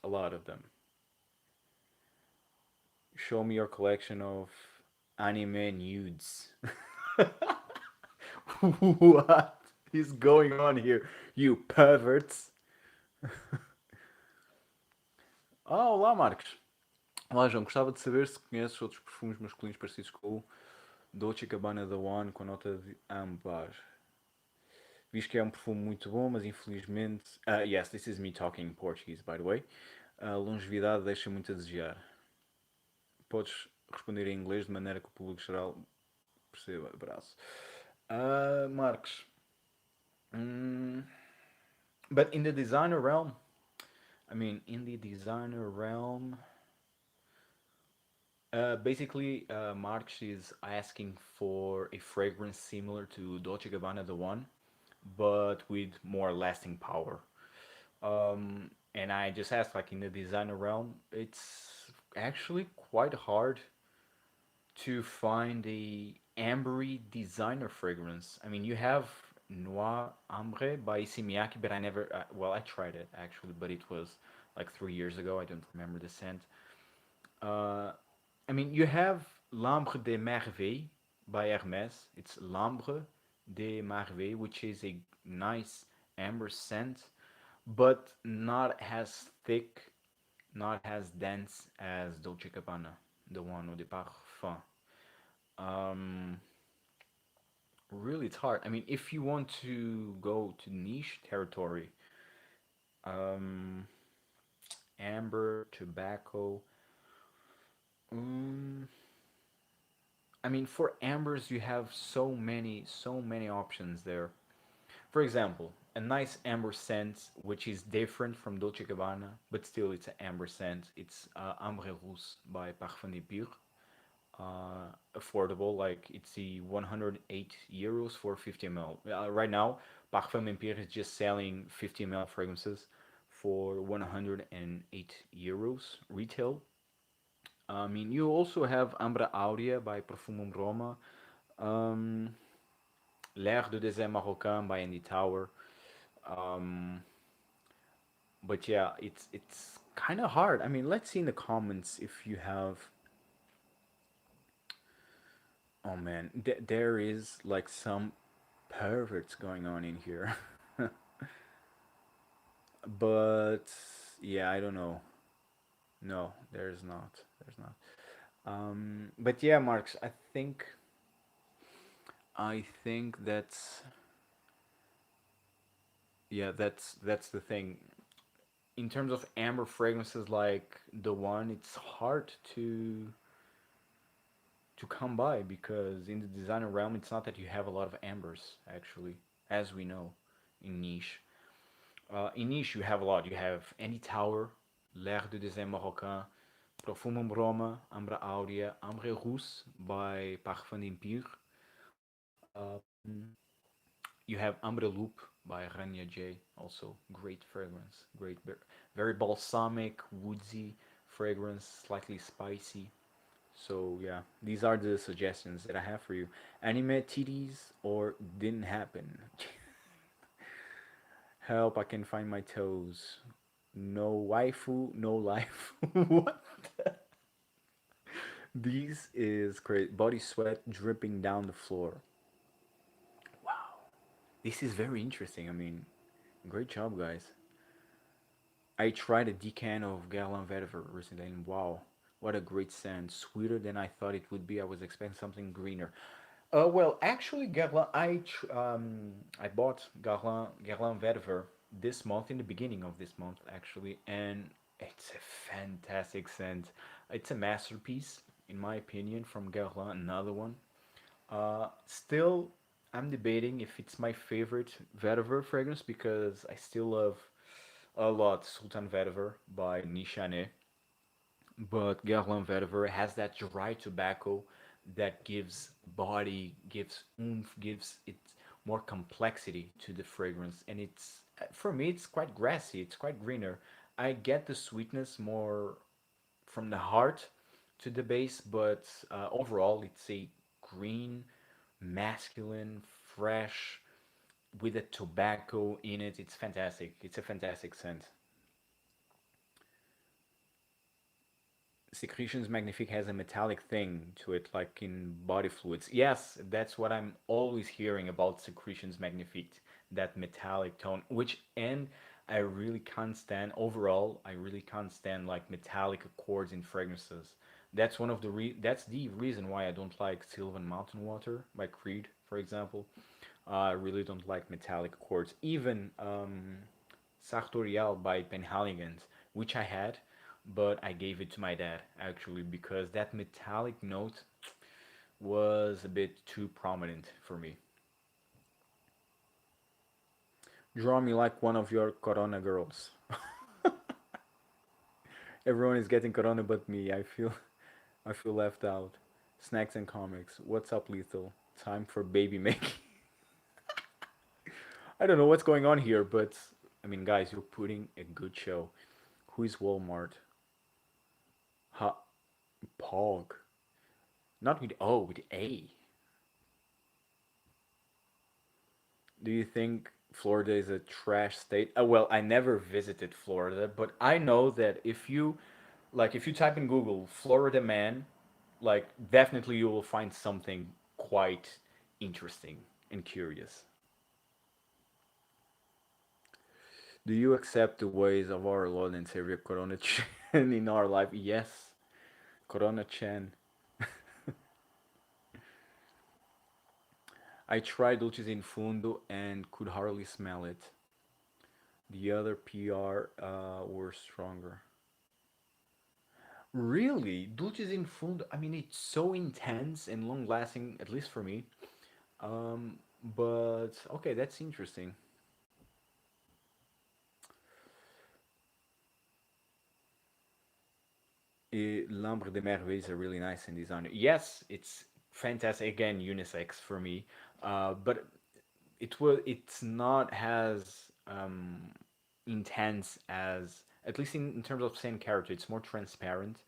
A lot of them. Show me your collection of anime nudes. What is going on here, you perverts? Ah, olá Marcos. Olá João, gostava de saber se conheces outros perfumes masculinos parecidos com o Dolce Gabbana The One com a nota de âmbar. Visto que é um perfume muito bom, mas infelizmente. Yes, this is me talking in Portuguese, by the way. A longevidade deixa muito a desejar. Podes responder em inglês de maneira que o público geral perceba. Abraço. Marcos. Mm, but in the designer realm, I mean, in the designer realm, basically, Marx is asking for a fragrance similar to Dolce Gabbana The One, but with more lasting power. And I just asked, like in the designer realm, it's actually quite hard to find a ambery designer fragrance. I mean, you have Noir Ambre by Simiaki, but I never, well, I tried it actually, but it was like 3 years ago. I don't remember the scent. Uh, I mean, you have L'Ambre des Merveilles by Hermès. It's L'Ambre des Merveilles, which is a nice amber scent, but not as thick, not as dense as Dolce Gabbana, the one or the Parfum. Um, really, it's hard. I mean, if you want to go to niche territory, um, amber, tobacco. Um, I mean, for ambers, you have so many options there. For example, a nice amber scent, which is different from Dolce Gabbana, but still it's an amber scent. It's Ambre Rousse by Parfum de Pure. Affordable, like it's the 108 euros for 50 ml. Right now, Parfum de Pure is just selling 50 ml fragrances for 108 euros retail. I mean, you also have Ambra Aurea by Profumum Roma, um, L'air de désert marocain by Andy Tower. Um, but yeah, it's kind of hard. I mean, let's see in the comments if you have. Oh man, there is like some perverts going on in here, but yeah, I don't know. No, there's not. There's not. But yeah, Marks, I think that's yeah, that's the thing. In terms of amber fragrances like the one, it's hard to come by because in the designer realm, it's not that you have a lot of ambers actually, as we know, in niche. In niche, you have a lot. You have Andy Tower, L'air de Désert Marocain, Profumum Roma, Ambra Aurea, Ambre Rousse by Parfum d'Empire. You have Ambre Loup by Rania J. Also, great fragrance. Great, very balsamic, woodsy fragrance, slightly spicy. So yeah, these are the suggestions that I have for you. Anime titties or didn't happen. Help! I can find my toes. No waifu, no life. What? This is great. Body sweat dripping down the floor. Wow. This is very interesting. I mean, great job, guys. I tried a decan of Guerlain Vetiver recently, and wow, what a great scent! Sweeter than I thought it would be. I was expecting something greener. Well, actually, Guerlain, I bought Guerlain Vetiver this month, in the beginning of this month, actually, and it's a fantastic scent. It's a masterpiece, in my opinion, from Guerlain. Another one. Still, I'm debating if it's my favorite vetiver fragrance because I still love a lot Sultan Vetiver by Nishane, but Guerlain Vetiver has that dry tobacco that gives body, gives oomph, gives it more complexity to the fragrance, and it's for me it's quite grassy, it's quite greener. I get the sweetness more from the heart to the base, but overall it's a green, masculine, fresh with a tobacco in it. It's fantastic. It's a fantastic scent. Secretions Magnifique has a metallic thing to it, like in body fluids. Yes, that's what I'm always hearing about Secretions Magnifique, that metallic tone, which, and I really can't stand, overall, I really can't stand like metallic accords in fragrances. That's the reason why I don't like Sylvan Mountain Water by Creed, for example. I really don't like metallic accords. Even Sartorial by Penhaligon's, which I had, but I gave it to my dad actually because that metallic note was a bit too prominent for me. Draw me like one of your Corona girls. Everyone is getting Corona but me. I feel left out. Snacks and comics. What's up, Lethal? Time for baby making. I don't know what's going on here, but I mean, guys, you're putting a good show. Who is Walmart? Ha, Pog. Not with O, with A. Do you think Florida is a trash state? Well, I never visited Florida, but I know that if you type in Google Florida man, like definitely you will find something quite interesting and curious. Do you accept the ways of our Lord and Savior Corona Chan in our life? Yes, Corona Chan. I tried Dulces in Fundo and could hardly smell it. The other PR were stronger. Really? Dulces in Fundo, I mean, it's so intense and long lasting, at least for me. But okay, that's interesting. L'Ambre de Merveille is a really nice in design. Yes, it's fantastic. Again, unisex for me. But it's not as intense as, at least in terms of same character. It's more transparent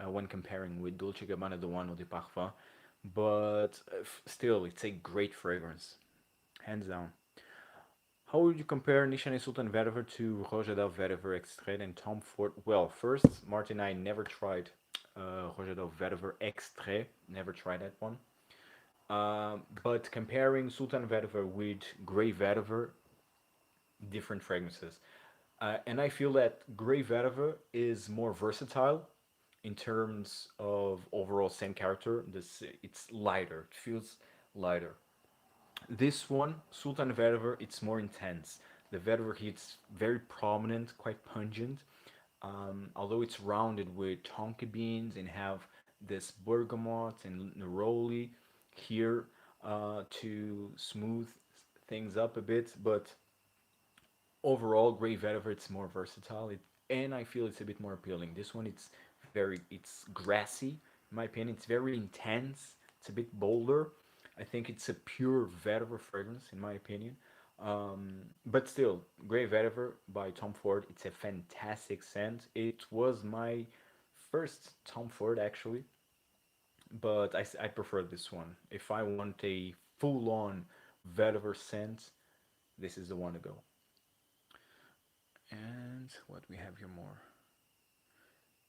when comparing with Dolce Gabbana Douane Eau de Parfum. But still, it's a great fragrance, hands down. How would you compare Nishane Sultan Vetiver to Roja del Vetiver Extrait and Tom Ford? Well, first, Martin and I never tried Roja del Vetiver Extrait. Never tried that one. But comparing Sultan Vetiver with Grey Vetiver, different fragrances. And I feel that Grey Vetiver is more versatile in terms of overall scent character. It's lighter. It feels lighter. This one, Sultan Vetiver, it's more intense. The vetiver heat's very prominent, quite pungent. Although it's rounded with tonka beans and have this bergamot and neroli here to smooth things up a bit, but overall, Grey Vetiver it's more versatile. And I feel it's a bit more appealing. This one it's grassy in my opinion. It's very intense. It's a bit bolder. I think it's a pure vetiver fragrance in my opinion. But still, Grey Vetiver by Tom Ford. It's a fantastic scent. It was my first Tom Ford actually, but I prefer this one. If I want a full-on vetiver scent, this is the one to go. And what we have here more.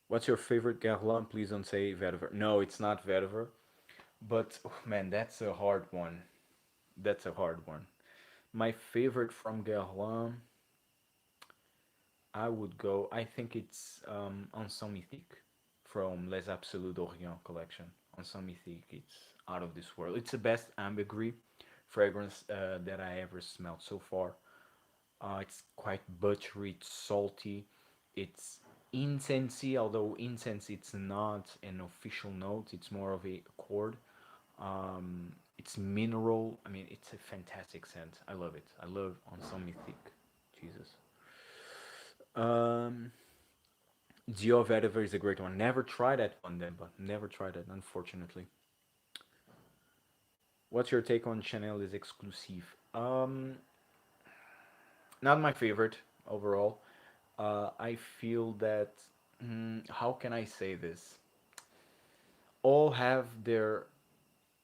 What's your favorite Guerlain? Please don't say vetiver. No, it's not vetiver. But oh, man, that's a hard one. That's a hard one. My favorite from Guerlain, I would go. I think it's Ensemble Mythique from Les Absolus d'Orient collection. Ensemble Mythique. It's out of this world. It's the best ambergris fragrance that I ever smelled so far. It's quite buttery, it's salty, it's incensey, although incense it's not an official note, it's more of a chord. It's mineral. I mean, it's a fantastic scent. I love it. I love Ensemble Mythique. Jesus. Um, Dior Vetiver is a great one. Never tried that one then, but never tried it, unfortunately. What's your take on Chanel is exclusive? Not my favorite overall. I feel that how can I say this? All have their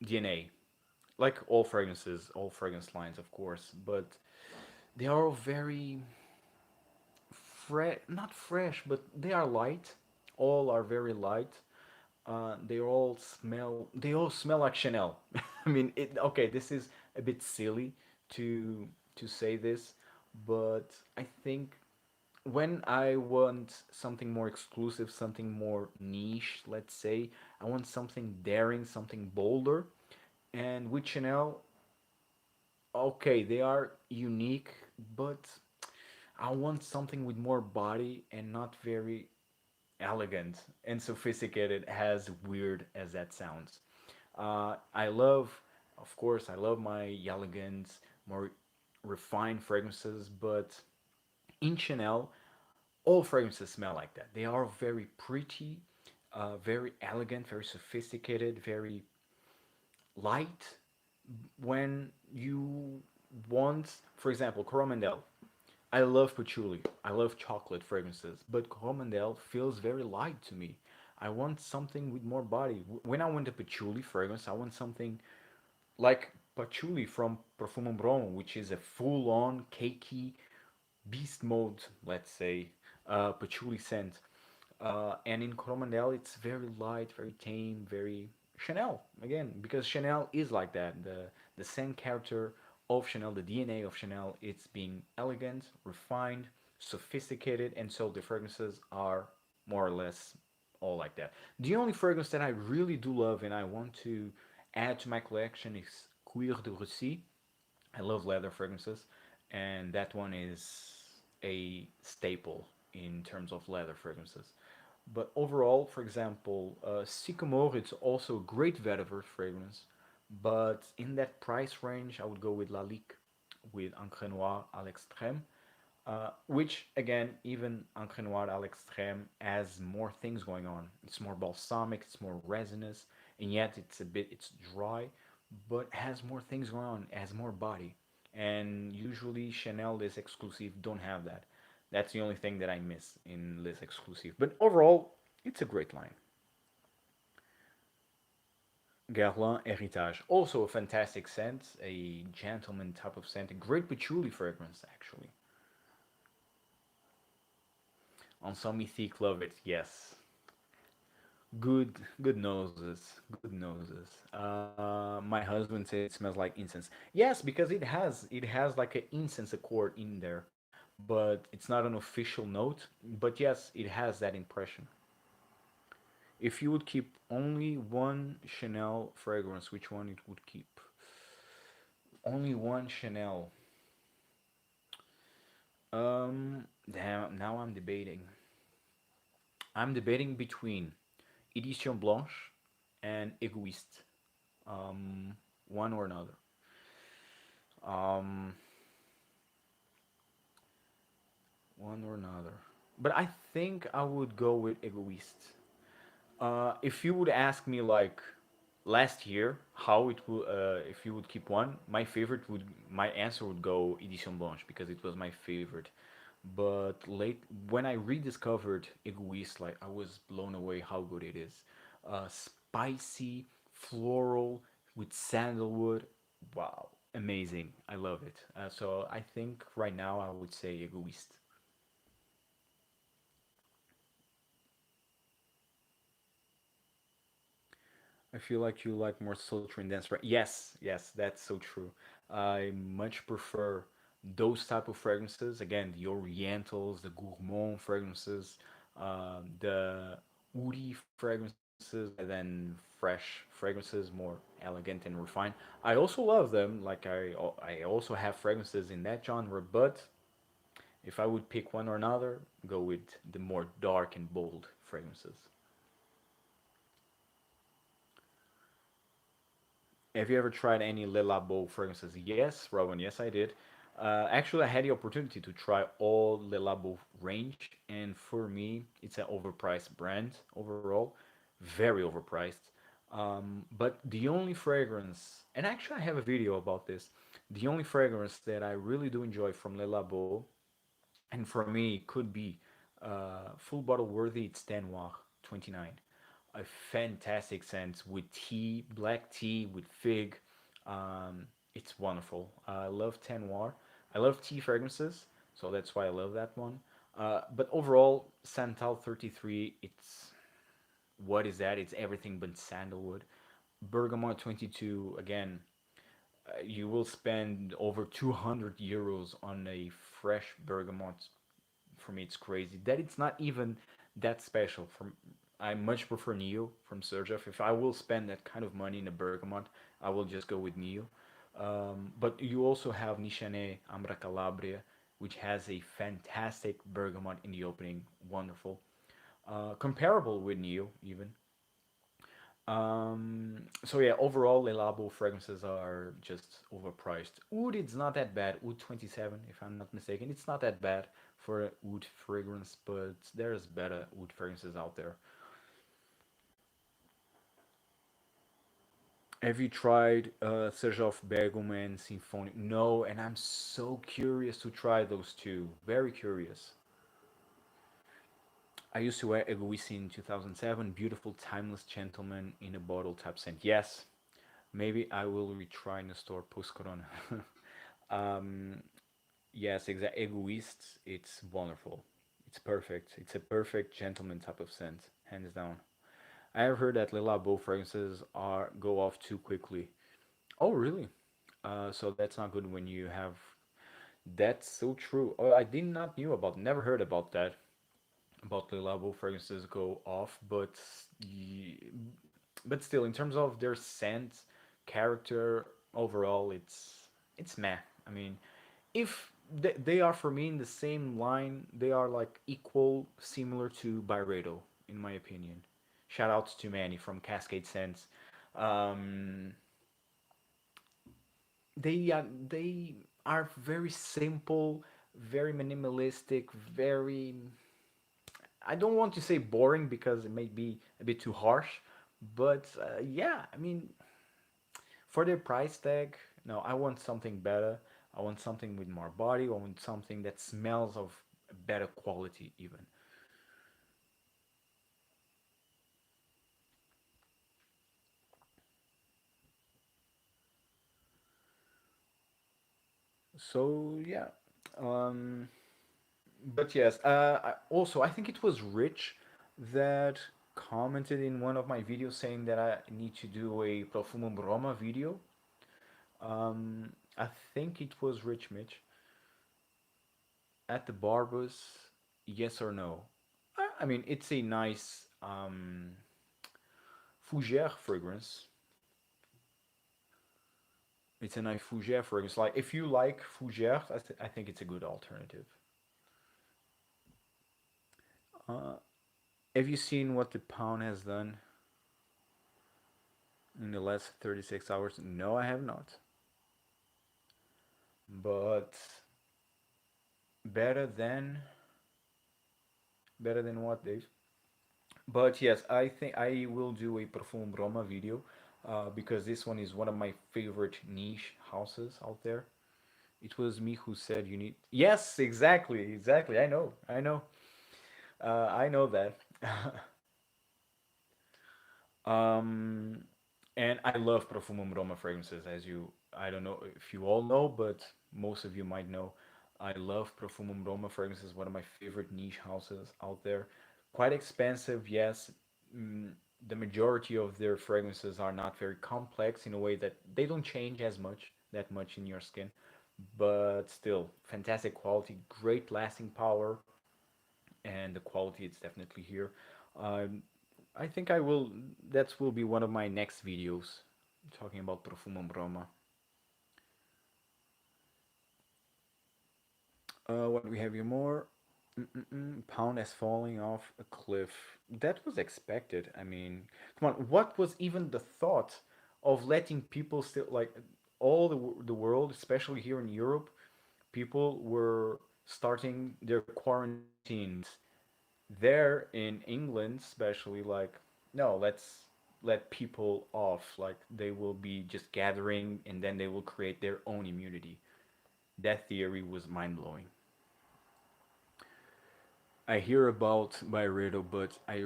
DNA, like all fragrances, all fragrance lines, of course, but they are all very fresh, not fresh, but they are light. All are very light. They all smell like Chanel. I mean, okay, this is a bit silly to say this, but I think when I want something more exclusive, something more niche, let's say, I want something daring, something bolder. And with Chanel, okay, they are unique, but I want something with more body and not very elegant and sophisticated, as weird as that sounds. I love, of course, I love my elegant, more refined fragrances, but in Chanel, all fragrances smell like that. They are very pretty, very elegant, very sophisticated, very light. When you want, for example, Coromandel. I love patchouli. I love chocolate fragrances, but Coromandel feels very light to me. I want something with more body. When I want a patchouli fragrance, I want something like patchouli from Profumo Bromo, which is a full-on cakey beast mode, let's say, patchouli scent. And in Coromandel, it's very light, very tame, very Chanel again, because Chanel is like that. The scent character of Chanel, the DNA of Chanel, it's being elegant, refined, sophisticated, and so the fragrances are more or less all like that. The only fragrance that I really do love and I want to add to my collection is Cuir de Russie. I love leather fragrances, and that one is a staple in terms of leather fragrances. But overall, for example, Sycamore, it's also a great vetiver fragrance, but in that price range, I would go with Lalique, with Encre Noir à l'extrême, which again, even Encre Noir à l'extrême has more things going on. It's more balsamic, it's more resinous, and yet it's dry, but has more things going on, has more body. And usually Chanel Les Exclusive don't have that. That's the only thing that I miss in Les Exclusive. But overall, it's a great line. Guerlain Heritage, also a fantastic scent, a gentleman type of scent, a great patchouli fragrance actually. Ensemble Mythique, love it. Yes, good noses, good noses. My husband said it smells like incense. Yes, because it has like an incense accord in there, but it's not an official note. But yes, it has that impression. If you would keep only one Chanel fragrance, which one it would keep? Only one Chanel. Damn. Now I'm debating. I'm debating between Edition Blanche and Egoist. One or another. Um, one or another. But I think I would go with Egoist. If you would ask me like last year how it would if you would keep one, my answer would go Edition Blanche because it was my favorite. But late when I rediscovered Egoist, like I was blown away how good it is. Spicy, floral with sandalwood. Wow, amazing! I love it. So I think right now I would say Egoist. I feel like you like more sultry and dense. Yes, yes, that's so true. I much prefer those type of fragrances. Again, the Orientals, the Gourmand fragrances, the woody fragrances, rather than fresh fragrances, more elegant and refined. I also love them. Like I also have fragrances in that genre. But if I would pick one or another, go with the more dark and bold fragrances. Have you ever tried any Le Labo fragrances? Yes, Rowan. Yes, I did. Actually, I had the opportunity to try all Le Labo range, and for me, it's an overpriced brand overall, very overpriced. But the only fragrance, and actually, I have a video about this. The only fragrance that I really do enjoy from Le Labo, and for me, could be full bottle worthy. It's Ten Noir 29, a fantastic scent with tea, black tea with fig. It's wonderful. I love Ten Noir. I love tea fragrances, so that's why I love that one. But overall, Santal 33, it's what is that? It's everything but sandalwood. Bergamot 22, again, you will spend over 200 euros on a fresh bergamot. For me, it's crazy that it's not even that special. From I much prefer Neo from Sergef. If I will spend that kind of money in a bergamot, I will just go with Neo. But you also have Nishane Ambra Calabria, which has a fantastic bergamot in the opening. Wonderful. Comparable with Neo, even. So yeah, overall, Le Labo fragrances are just overpriced. Oud, it's not that bad. Oud 27, if I'm not mistaken, it's not that bad for a oud fragrance, but there's better oud fragrances out there. Have you tried Serjoff Bergamo and Symphonic? No, and I'm so curious to try those two. Very curious. I used to wear Egoissi in 2007. Beautiful, timeless gentleman in a bottle type scent. Yes, maybe I will retry in the store post Corona. um, yes, exact. Egoist. It's wonderful. It's perfect. It's a perfect gentleman type of scent, hands down. I have heard that Lila Bo fragrances are go off too quickly. Oh, really? So that's not good when you have. That's so true. Oh, I did not knew about. Never heard about that. About Lila Bo fragrances go off, but still, in terms of their scent, character, overall, it's meh. I mean, if they are for me in the same line, they are like equal, similar to Byredo, in my opinion. Shout outs to Manny from Cascade Sense. Um, they are very simple, very minimalistic, very. I don't want to say boring because it may be a bit too harsh, but yeah, I mean, for their price tag, no, I want something better. I want something with more body. I want something that smells of better quality, even. So yeah, um, but yes. Also, I think it was Rich that commented in one of my videos saying that I need to do a Profumo Broma video. I think it was Rich Mitch at the Barbers. Yes or no? I mean, it's a nice fougere fragrance. It's a nice fougere fragrance. Like if you like fougere, I think it's a good alternative. Uh, have you seen what the pound has done in the last 36 hours? No, I have not. But better than better than what, Dave? But yes, I think I will do a Perfume Roma video because this one is one of my favorite niche houses out there. It was me who said you need. Yes, exactly, exactly. I know that. Um, and I love Profumum Roma fragrances, as you, I don't know if you all know, but most of you might know. I love Profumum Roma fragrances, one of my favorite niche houses out there. Quite expensive, yes. Mm, the majority of their fragrances are not very complex in a way that they don't change that much in your skin, but still, fantastic quality, great lasting power, and the quality it's definitely here. Um, I think I will. That will be one of my next videos, talking about Profumum Roma. What do we have here more? Pound as falling off a cliff. That was expected. I mean, come on. What was even the thought of letting people still like all the world, especially here in Europe, people were starting their quarantines there in England, especially like no, let's let people off. Like they will be just gathering and then they will create their own immunity. That theory was mind blowing. I hear about Byredo, but I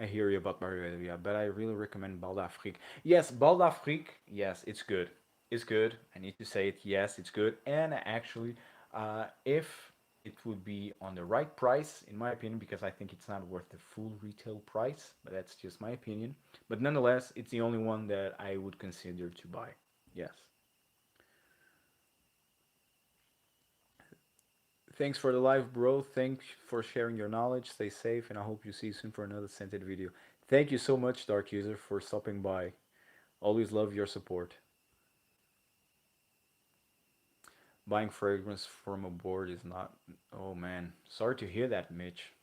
hear you about Byredo, yeah, but I really recommend Bal d'Afrique. Yes, Bal d'Afrique, yes, it's good. It's good. I need to say it. Yes, it's good. And actually, if it would be on the right price, in my opinion, because I think it's not worth the full retail price, but that's just my opinion. But nonetheless, it's the only one that I would consider to buy. Yes. Thanks for the live, bro. Thanks for sharing your knowledge. Stay safe, and I hope you see you soon for another scented video. Thank you so much, Dark User, for stopping by. Always love your support. Buying fragrance from a board is not. Oh man, sorry to hear that, Mitch.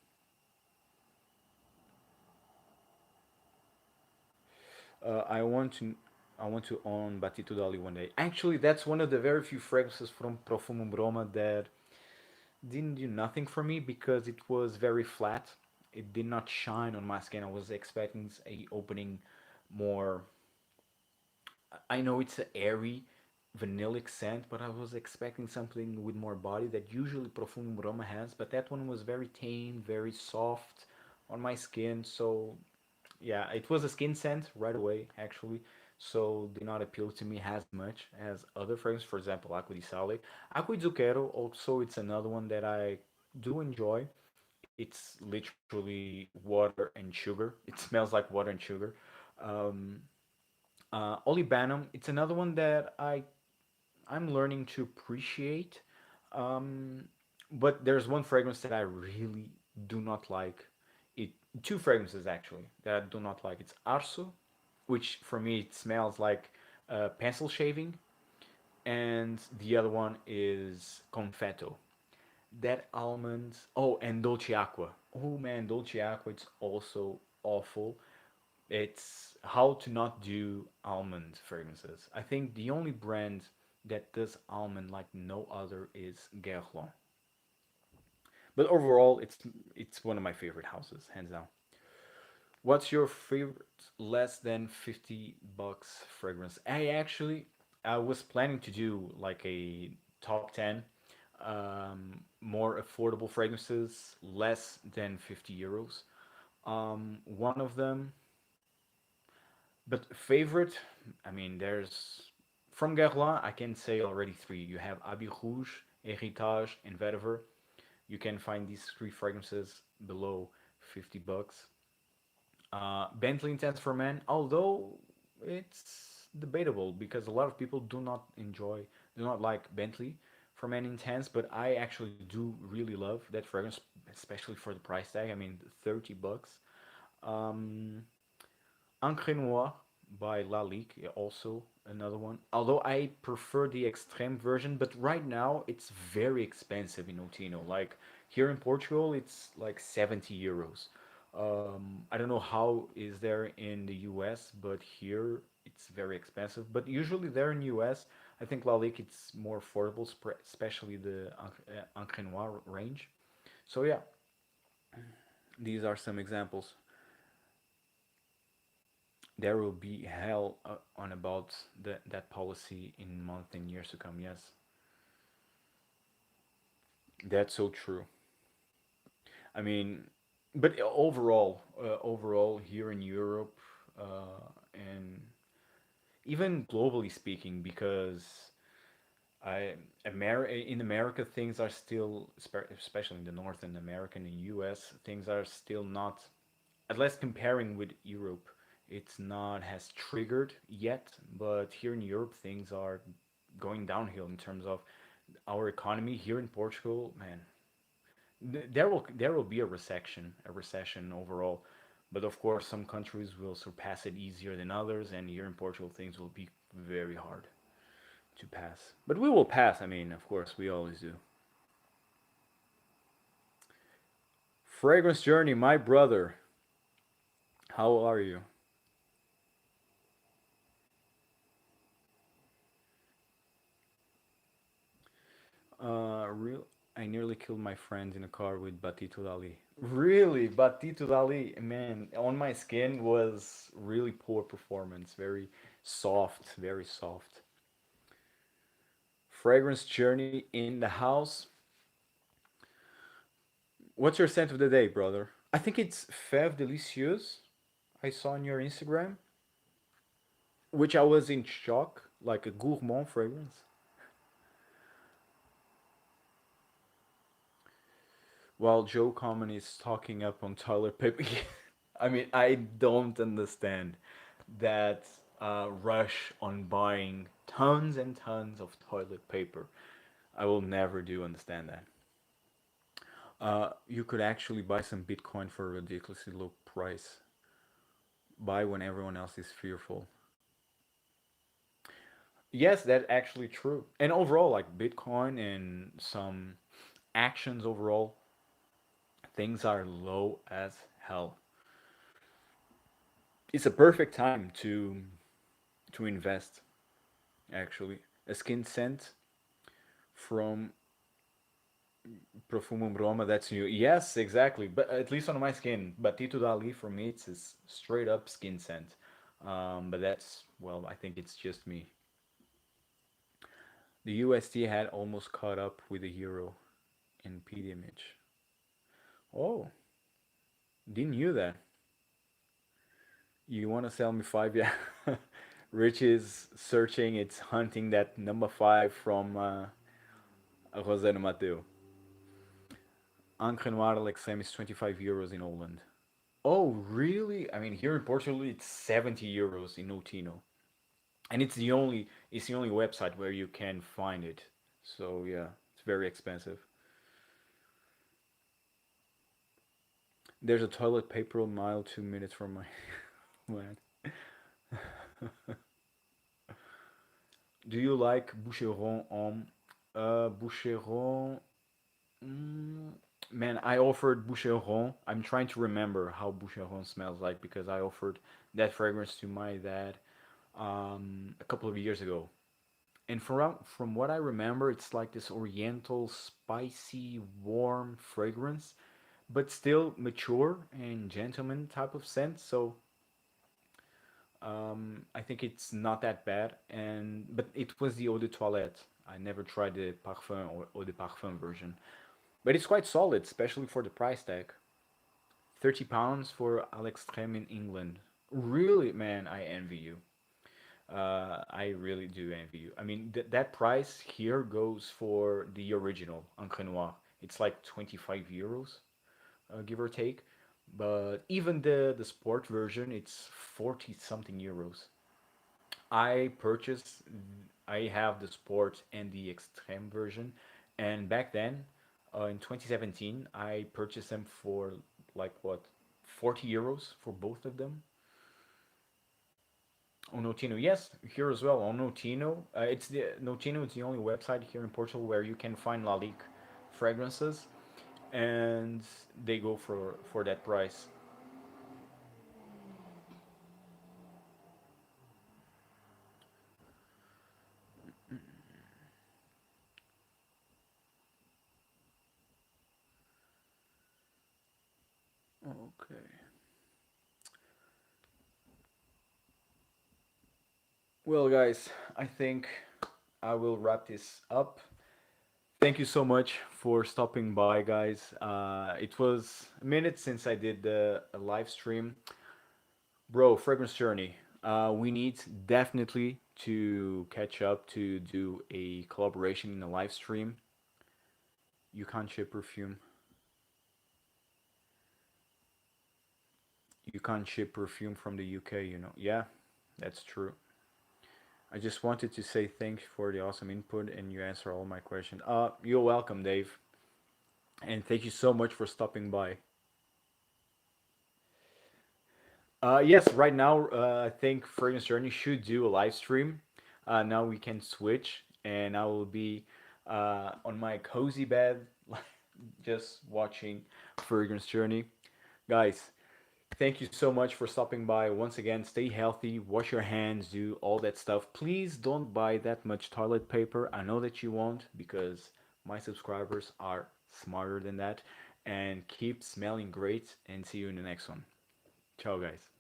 I want to. I want to own Batito Dali one day. Actually, that's one of the very few fragrances from Profumum Roma that didn't do nothing for me because it was very flat. It did not shine on my skin. I was expecting a opening more. I know it's an airy, vanillic scent, but I was expecting something with more body that usually Profumo Roma has. But that one was very tame, very soft on my skin. So yeah, it was a skin scent right away, actually. So did not appeal to me as much as other fragrances. For example, Aqua di Sale. Aqua di Zucchero, also, it's another one that I do enjoy. It's literally water and sugar. It smells like water and sugar. Um, Olibanum, it's another one that I'm learning to appreciate. Um, but there's one fragrance that I really do not like. It two fragrances actually that I do not like. It's Arso, which for me it smells like pencil shaving, and the other one is confetto. That almond. Oh, and dolce aqua. Oh man, dolce aqua. It's also awful. It's how to not do almond fragrances. I think the only brand that does almond like no other is Guerlain. But overall, it's one of my favorite houses, hands down. What's your favorite less than 50 bucks fragrance? I was planning to do like a top 10 more affordable fragrances less than 50 euros. One of them, but favorite, I mean, there's from Guerlain, I can say already three. You have Abbey Rouge, Heritage, and Vetiver. You can find these three fragrances below 50 bucks. Bentley Intense for Men, although it's debatable because a lot of people do not like Bentley for Men Intense, but I actually do really love that fragrance, especially for the price tag. I mean, 30 bucks. Um, Encre Noir by Lalique, also another one. Although I prefer the extreme version, but right now it's very expensive in Otino. Like here in Portugal, it's like 70 euros. I don't know how is there in the US, but here it's very expensive. But usually there in US, I think Lalique it's more affordable, especially the Encre Noir range. So yeah, these are some examples. There will be hell on about that policy in months and years to come. Yes, that's so true. I mean, but overall here in Europe and even globally speaking, because in America things are still, especially in the North and America and the U.S., things are still not, at least comparing with Europe, it's not has triggered yet. But here in Europe, things are going downhill in terms of our economy. Here in Portugal, man, there will be a recession overall. But of course, some countries will surpass it easier than others, and here in Portugal, things will be very hard to pass. But we will pass. I mean, of course, we always do. Fragrance Journey, my brother. How are you? Real. I nearly killed my friend in a car with Batito Dali. Really, Batito Dali, man, on my skin was really poor performance. Very soft, very soft. Fragrance Journey in the house. What's your scent of the day, brother? I think it's Fève Delicieuse. I saw on your Instagram, which I was in shock, like a gourmand fragrance. While Joe Common is stocking up on toilet paper. I mean, I don't understand that rush on buying tons and tons of toilet paper. I will never do understand that. You could actually buy some Bitcoin for a ridiculously low price. Buy when everyone else is fearful. Yes, that's actually true. And overall, like Bitcoin and some actions overall, things are low as hell. It's a perfect time to invest. Actually, a skin scent from Profumum Roma. That's new. Yes, exactly. But at least on my skin. But Tito Dali for me, it's a straight up skin scent. But that's well, I think it's just me. The USD had almost caught up with the euro in P image. Oh, didn't knew that. You want to sell me five? Yeah. Rich is searching. It's hunting that number five from Rosana Mateo. Encre Noir Lexem is 25 euros in Holland. Oh, really? I mean, here in Portugal, it's 70 euros in Notino, and it's the only website where you can find it. So yeah, it's very expensive. There's a toilet paper mile 2 minutes from my flat. Do you like Boucheron Homme? Boucheron. Mm, man, I offered Boucheron. I'm trying to remember how Boucheron smells like because I offered that fragrance to my dad a couple of years ago. And from what I remember, it's like this oriental, spicy, warm fragrance, but still mature and gentleman type of scent. So I think it's not that bad. And but it was the eau de toilette. I never tried the parfum or eau de parfum version, but it's quite solid, especially for the price tag. £30 for Al Extreme in England. Really, man, I envy you. I really do envy you. I mean, that price here goes for the original Encre Noir. It's like 25 euros, give or take. But even the sport version, it's 40 something euros. I purchased, I have the sport and the extreme version. And back then, in 2017, I purchased them for like what, 40 euros for both of them. On Notino, yes, here as well. On Notino, it's the Notino is the only website here in Portugal where you can find Lalique fragrances, and they go for that price. Okay. Well, guys, I think I will wrap this up. Thank you so much for stopping by, guys. It was a minute since I did the a live stream. Bro, Fragrance Journey. We need definitely to catch up to do a collaboration in a live stream. You can't ship perfume. You can't ship perfume from the UK, you know. Yeah, that's true. I just wanted to say thanks for the awesome input and you answer all my questions. You're welcome, Dave. And thank you so much for stopping by. Yes, right now I think Fragrance Journey should do a live stream. Now we can switch, and I will be on my cozy bed, just watching Fragrance Journey. Guys, thank you so much for stopping by. Once again, stay healthy, wash your hands, do all that stuff. Please don't buy that much toilet paper. I know that you won't because my subscribers are smarter than that. And keep smelling great, and see you in the next one. Ciao, guys.